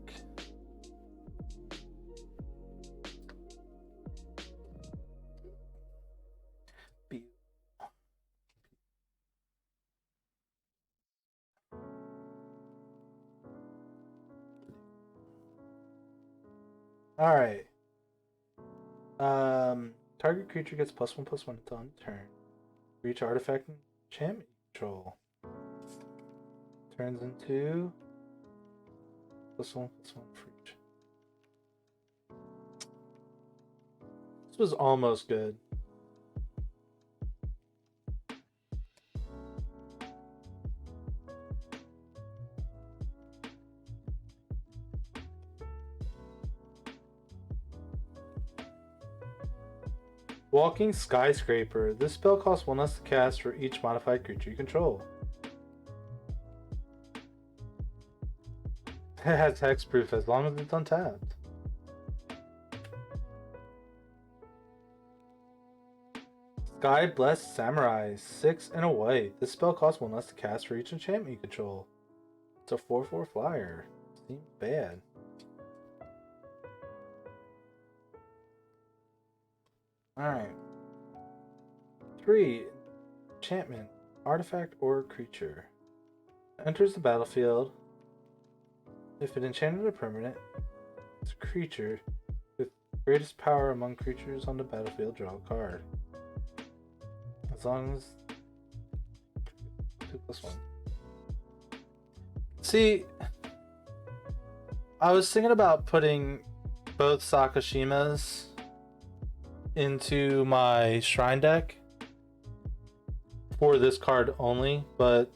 Alright. Target creature gets +1/+1 until end of turn. Reach artifact and enchantment control. Turns into +1/+1 for each. This was almost good. Walking Skyscraper. This spell costs 1 less to cast for each modified creature you control. It has hexproof as long as it's untapped. Sky Blessed Samurai. 6 and a white. This spell costs 1 less to cast for each enchantment you control. It's a 4/4 flyer. Seems bad. Alright. 3. Enchantment. Artifact or creature. Enters the battlefield. If it enchanted a permanent, it's a creature with greatest power among creatures on the battlefield, draw a card. As long as 2/1. See, I was thinking about putting both Sakashimas into my shrine deck for this card only, but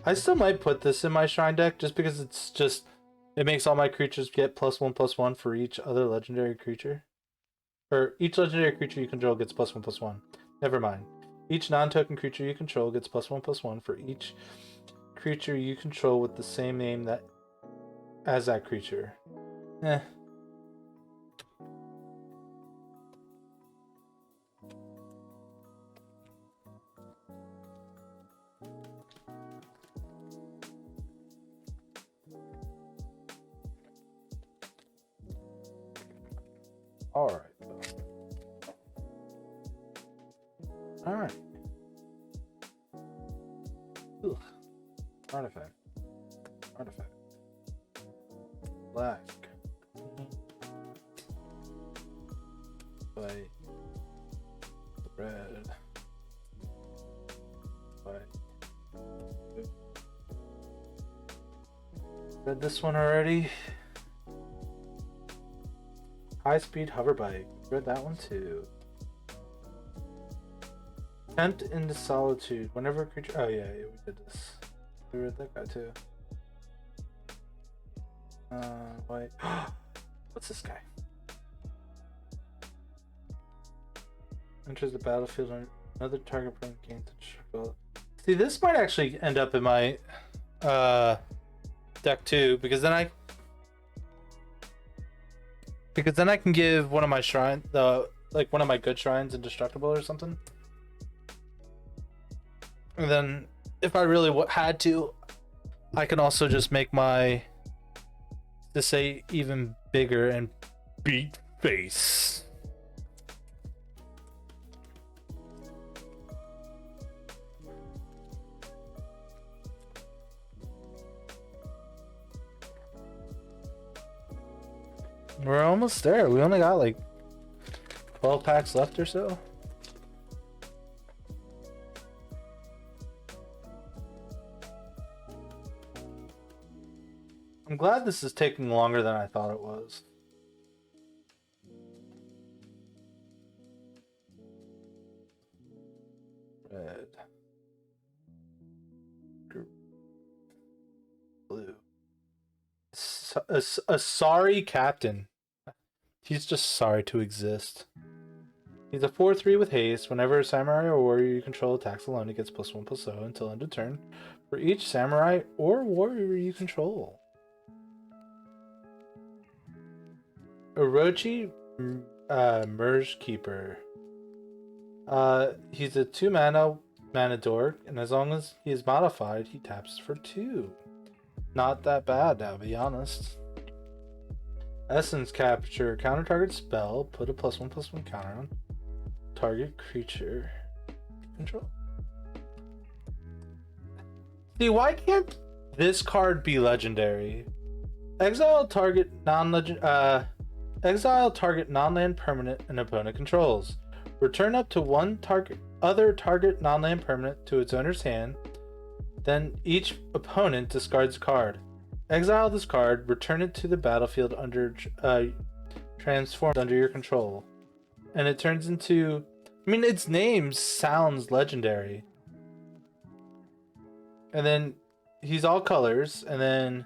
I still might put this in my shrine deck just because it makes all my creatures get +1/+1 for each other legendary creature. Or each legendary creature you control gets +1/+1. Never mind. Each non-token creature you control gets +1/+1 for each creature you control with the same name as that creature. Alright. Alright. Ugh. Artifact. Artifact. Black. White. Red. White. Read this one already. High speed hover bike. Read that one too. Tempt into solitude. Whenever a creature. Oh yeah, we did this. We read that guy too. Wait. What's this guy? Enters the battlefield on another target point gains a. See, this might actually end up in my deck too, because then I can give one of my shrines, one of my good shrines, indestructible or something. And then, if I really had to, I can also just make my say even bigger and beat face. We're almost there. We only got like 12 packs left or so. I'm glad this is taking longer than I thought it was. Red. Blue. A sorry captain. He's just sorry to exist. He's a 4/3 with haste. Whenever a samurai or warrior you control attacks alone, he gets +1/+0 until end of turn for each samurai or warrior you control. Orochi Merge Keeper. He's a 2-mana dork, and as long as he is modified, he taps for 2. Not that bad, I'll be honest. Essence Capture. Counter target spell. Put a +1/+1 counter on target creature control. See, why can't this card be legendary? Exile target non-legend. Exile target non-land permanent an opponent controls. Return up to one other target non-land permanent to its owner's hand. Then each opponent discards a card. Exile this card, return it to the battlefield under transformed under your control. And it turns into, I mean, its name sounds legendary. And then he's all colors, and then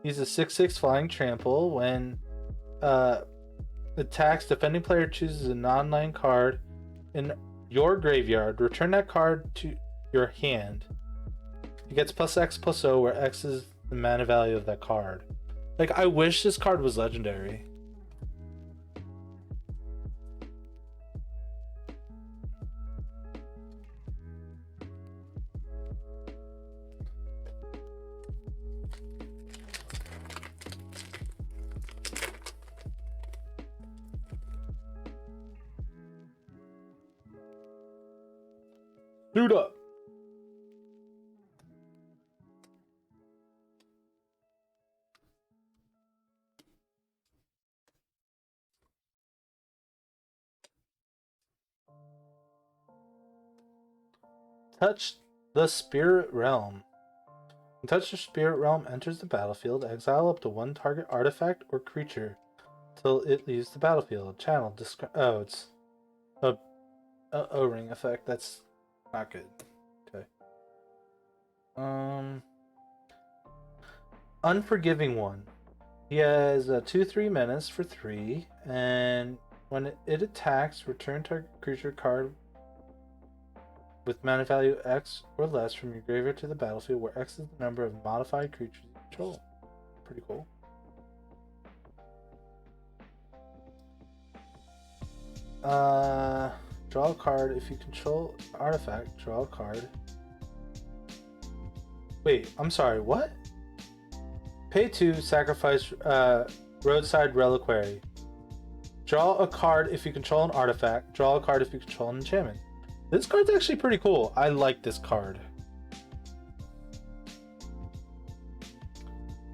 he's a 6/6 flying trample. When attacks, defending player chooses a non-land card in your graveyard. Return that card to your hand. It gets +X/+0, where X is the mana value of that card. Like, I wish this card was legendary. Suit up. Touch the Spirit Realm. When Touch the Spirit Realm enters the battlefield, exile up to one target artifact or creature till it leaves the battlefield. Channel oh, it's a O-ring effect. That's not good. Okay. Unforgiving One. He has a 2/3 menace for 3, and when it attacks, return target creature card with mana value X or less from your graveyard to the battlefield, where X is the number of modified creatures you control. Pretty cool. Draw a card. If you control an artifact, draw a card. Wait, I'm sorry, what? Pay 2, sacrifice Roadside Reliquary. Draw a card if you control an artifact. Draw a card if you control an enchantment. This card's actually pretty cool. I like this card.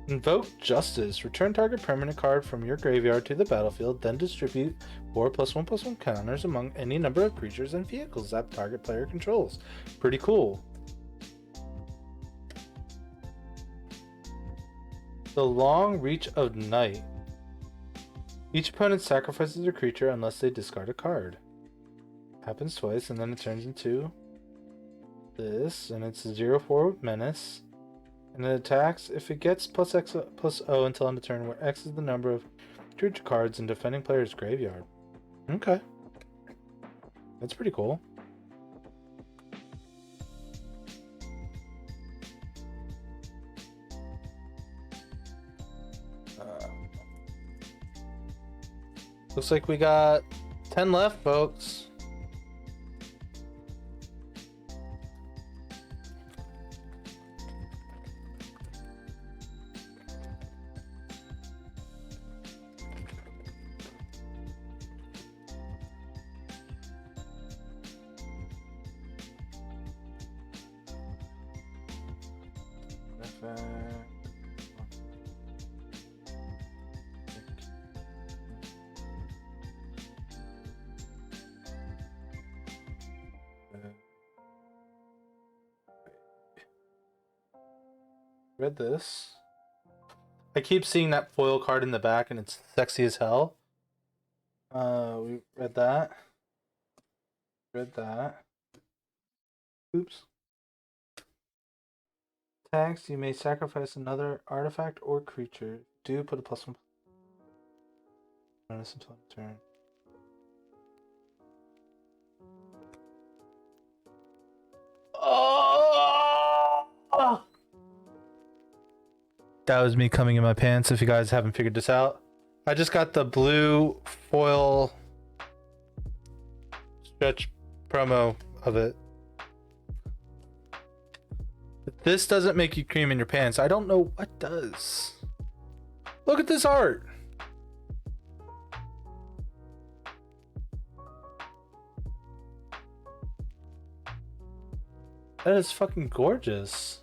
Invoke Justice. Return target permanent card from your graveyard to the battlefield, then distribute 4 +1/+1 counters among any number of creatures and vehicles that target player controls. Pretty cool. The Long Reach of Night. Each opponent sacrifices a creature unless they discard a card. Happens twice, and then it turns into this, and it's a 0/4 with menace. And it attacks if it gets +X/+0 until end of turn, where X is the number of creature cards in defending player's graveyard. Okay. That's pretty cool. Looks like we got 10 left, folks. Read this. I keep seeing that foil card in the back, and it's sexy as hell. We read that. Read that. Oops. Tax, you may sacrifice another artifact or creature. Do put a +1 bonus until turn. Oh! That was me coming in my pants, if you guys haven't figured this out. I just got the blue foil stretch promo of it. If this doesn't make you cream in your pants, I don't know what does. Look at this art. That is fucking gorgeous.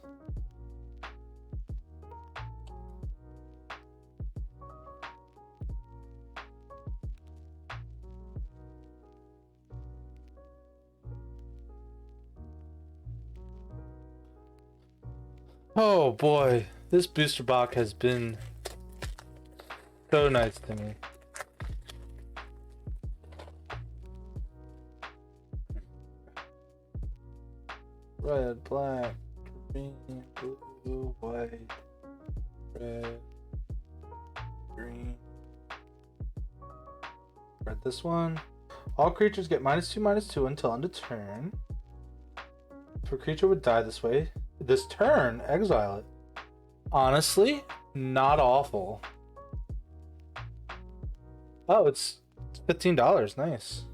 Oh boy, this booster box has been so nice to me. Red, black, green, blue, white, red, green. Read this one. All creatures get -2/-2 until end of turn. If a creature would die this turn, exile it. Honestly, not awful. Oh, it's $15. Nice.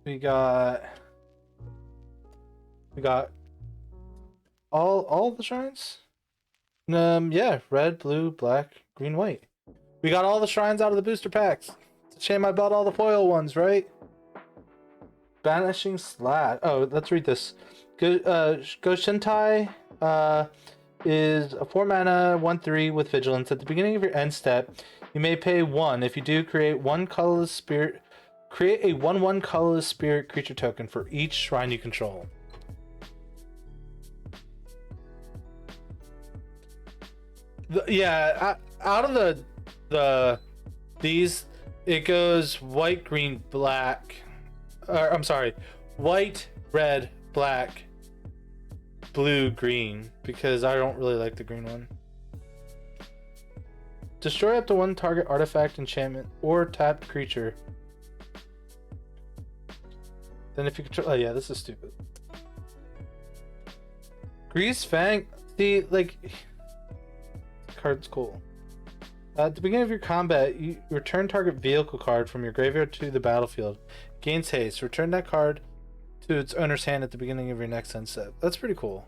We got all the shrines. Yeah, red, blue, black, green, white. We got all the shrines out of the booster packs. It's a shame I bought all the foil ones, right? Banishing Slash. Oh, let's read this. Goshintai is a 4-mana 1/3 with vigilance. At the beginning of your end step, you may pay 1. If you do, create a 1/1 colorless spirit creature token for each shrine you control. Out of these, it goes white, green, black. I'm sorry, white, red, black, blue, green, because I don't really like the green one. Destroy up to 1 target artifact, enchantment, or tapped creature. Then if you control... Oh yeah, this is stupid. Grease Fang... See, like... Card's cool. At the beginning of your combat, you return target vehicle card from your graveyard to the battlefield. Gains haste. Return that card to its owner's hand at the beginning of your next end step. That's pretty cool.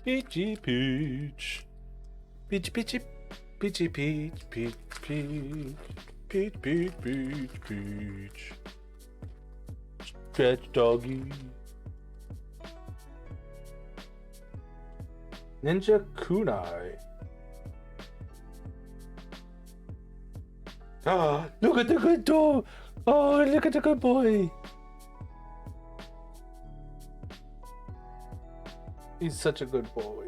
Peachy peach. Peachy peachy. Peachy peach. Peach peach. Peach peach peach peach. Stretch doggy. Ninja Kunai. Ah, look at the good dog. Oh, look at the good boy. He's such a good boy.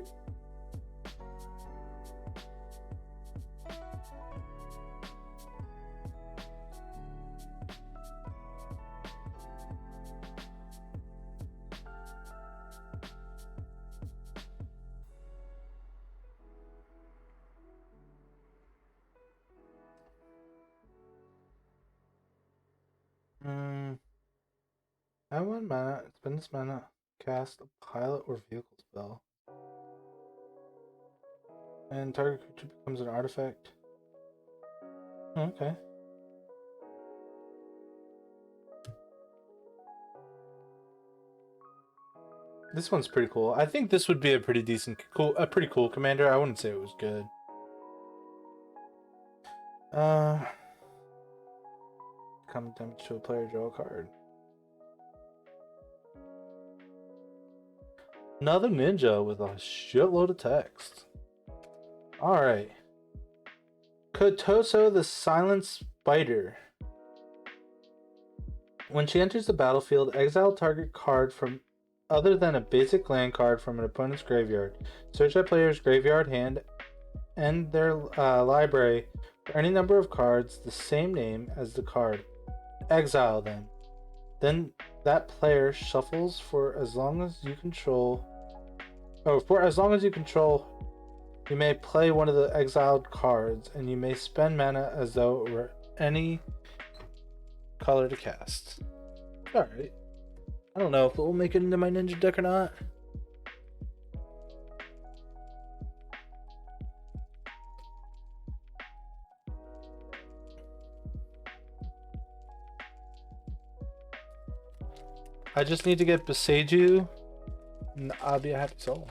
I want mana. Spend this mana. Cast a pilot or vehicle spell. And target creature becomes an artifact. Okay. This one's pretty cool. I think this would be a pretty pretty cool commander. I wouldn't say it was good. Come damage to a player, draw a card. Another ninja with a shitload of text. Alright. Kotoso the Silent Spider. When she enters the battlefield, exile target card from other than a basic land card from an opponent's graveyard. Search that player's graveyard hand and their library for any number of cards the same name as the card. Exile them. Then that player shuffles for as long as you control Oh, for as long as you control, you may play one of the exiled cards, and you may spend mana as though it were any color to cast. Alright. I don't know if it will make it into my ninja deck or not. I just need to get Beseiju, and I'll be a happy soul.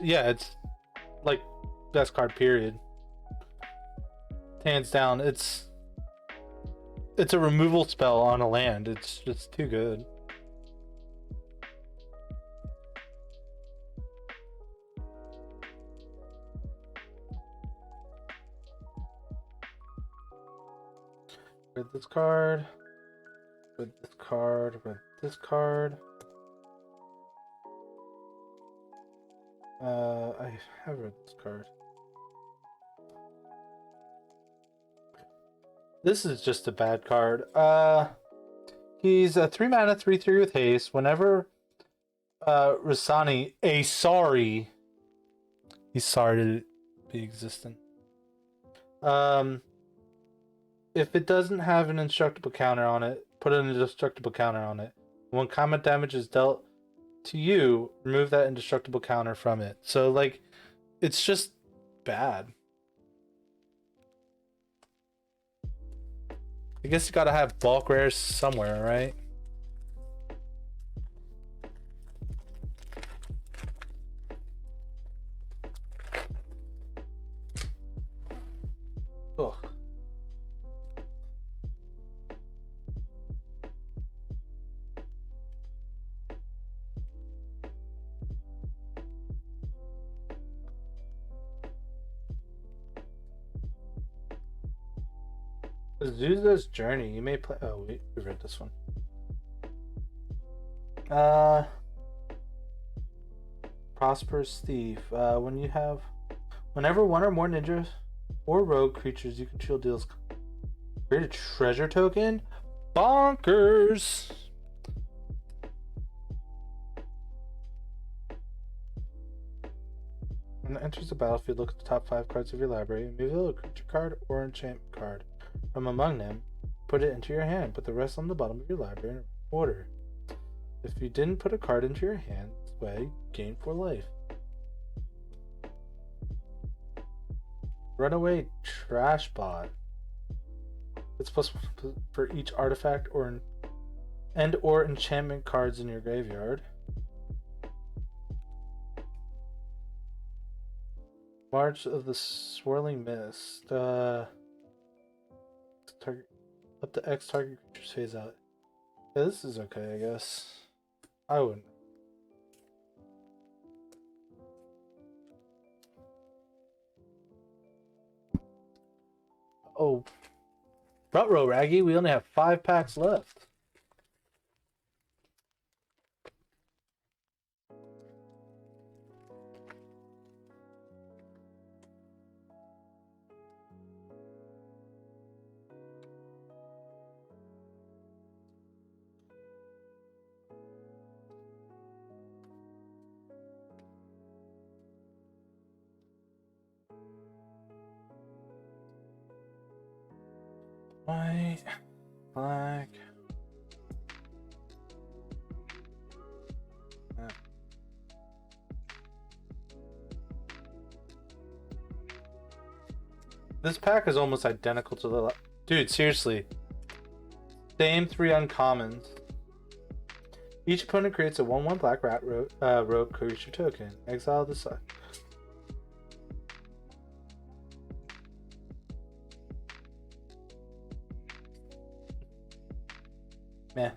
Yeah, it's like best card period. Hands down, it's a removal spell on a land. It's just too good. With this card, with this card, with this card. I have read this card. This is just a bad card. He's a 3 mana 3/3 with haste. Whenever Rasani sorry. He's sorry to be existent. If it doesn't have an indestructible counter on it, put an indestructible counter on it. When combat damage is dealt to you, remove that indestructible counter from it. So, like, it's just bad. I guess you gotta have bulk rares somewhere, right? Ugh. Azusa's Journey. You may play. Oh, we read this one. Prosperous Thief. Whenever one or more ninjas or rogue creatures you control deals, create a treasure token. Bonkers. When it enters the battlefield, look at the top 5 cards of your library and reveal a creature card or enchantment card from among them. Put it into your hand. Put the rest on the bottom of your library in order. If you didn't put a card into your hand this way, gain 4 life. Runaway Trash Bot. It's plus for each artifact or enchantment cards in your graveyard. March of the Swirling Mist. Target up to X target creatures phase out. Yeah, this is okay, I guess. I wouldn't. Oh, front row, Raggy. We only have 5 packs left. White, black. This pack is almost identical to the dude, seriously. Same 3 uncommons. Each opponent creates a 1/1 black rat rogue creature token. Exile the side. Meh.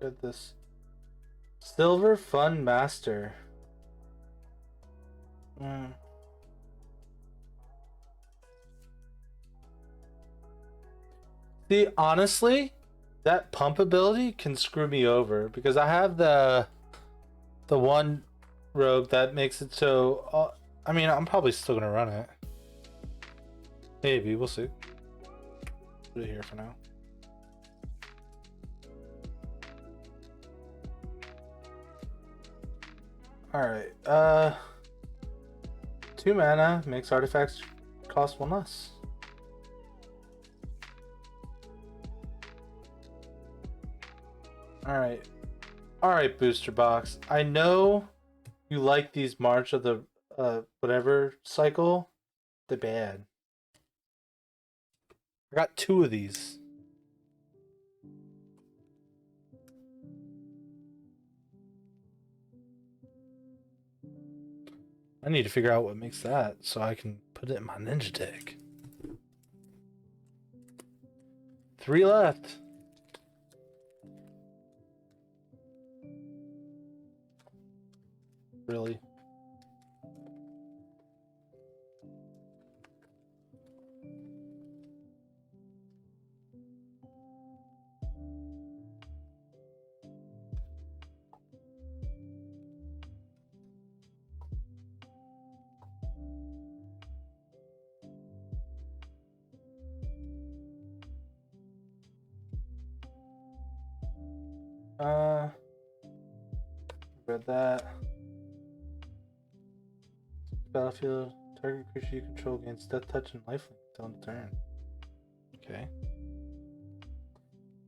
Get this. Silver Fun Master. See, honestly, that pump ability can screw me over because I have the one rogue that makes it so. I mean, I'm probably still gonna run it. Maybe we'll see. Put it here for now. All right. 2 mana makes artifacts cost 1 less. Alright, Booster Box. I know you like these March of the whatever cycle. They're bad. I got 2 of these. I need to figure out what makes that so I can put it in my ninja deck. 3 left. Really? Read that. Battlefield, target creature you control gains death touch and lifelink until end of turn. Okay.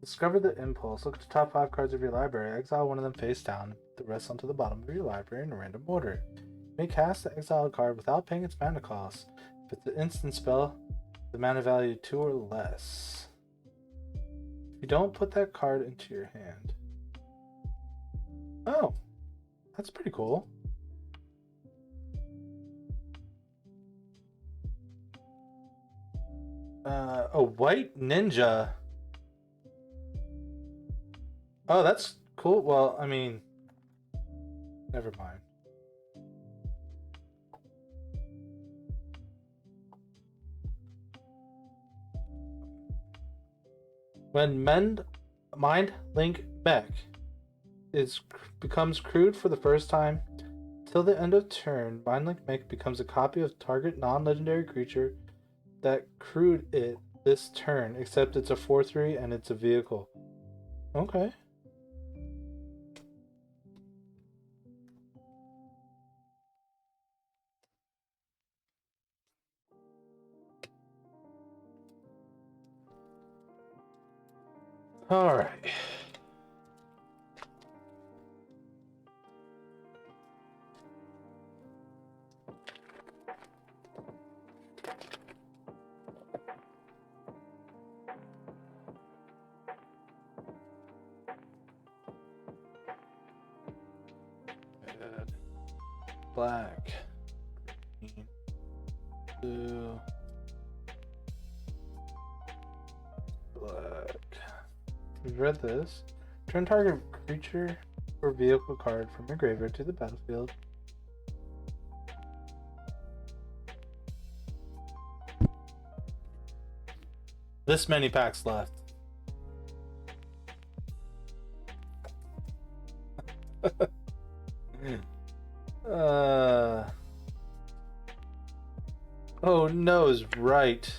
Discover the impulse. Look at the top 5 cards of your library. Exile one of them face down, the rest onto the bottom of your library in a random order. You may cast the exiled card without paying its mana cost. If it's an instant spell, the mana value 2 or less. If you don't, put that card into your hand. Oh, that's pretty cool. A white ninja. Oh, that's cool. Well, I mean, never mind. When Mind Link Mech becomes crewed for the first time, till the end of turn, Mind Link Mech becomes a copy of target non-legendary creature that crewed it this turn, except it's a 4/3 and it's a vehicle. Okay. All right. Red, black, green, blue, black. We've read this. Turn target creature or vehicle card from your graveyard to the battlefield. This many packs left. Oh no is right.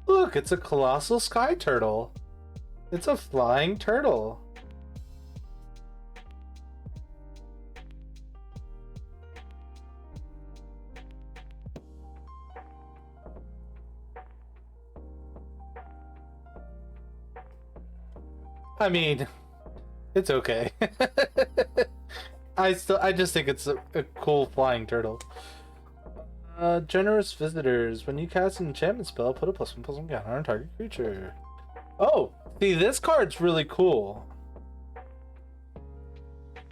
Look, it's a colossal sky turtle. It's a flying turtle. I mean, it's okay. I just think it's a cool flying turtle. Generous visitors. When you cast an enchantment spell, put a +1/+1 counter on target creature. Oh, see, this card's really cool.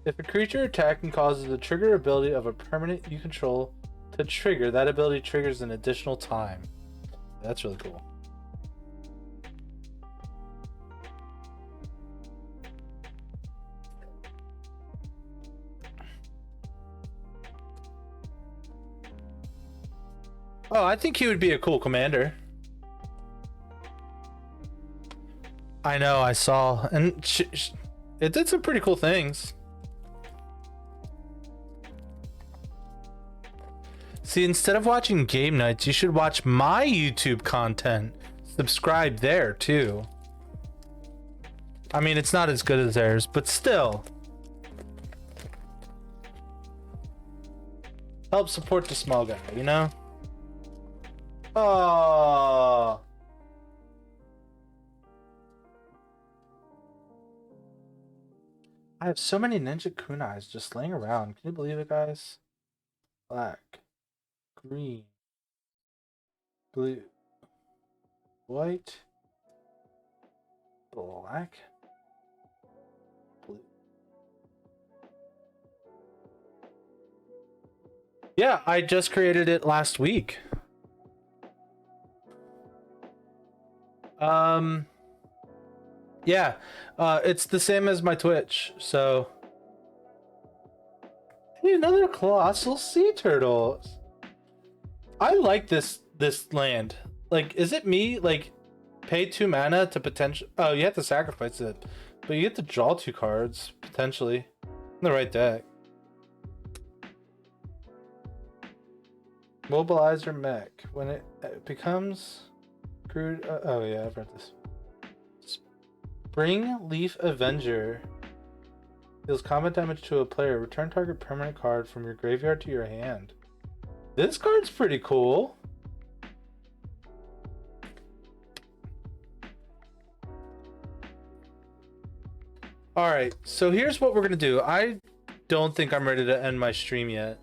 If a creature attacking causes the trigger ability of a permanent you control to trigger, that ability triggers an additional time. That's really cool. Oh, I think he would be a cool commander. I know, I saw, and it did some pretty cool things. See, instead of watching game nights, you should watch my YouTube content. Subscribe there too. I mean, it's not as good as theirs, but still. Help support the small guy, you know? Oh. I have so many ninja kunais just laying around. Can you believe it, guys? Black, green, blue, white, black, blue. Yeah, I just created it last week. Yeah, it's the same as my Twitch, so. Hey, another colossal sea turtle. I like this land. Like, is it me? Like, pay 2 mana to potential. Oh, you have to sacrifice it, but you get to draw 2 cards potentially in the right deck. Mobilize your mech when it becomes crude. Oh yeah, I've read this. Spring Leaf Avenger deals combat damage to a player. Return target permanent card from your graveyard to your hand. This card's pretty cool. All right, so here's what we're gonna do. I don't think I'm ready to end my stream yet.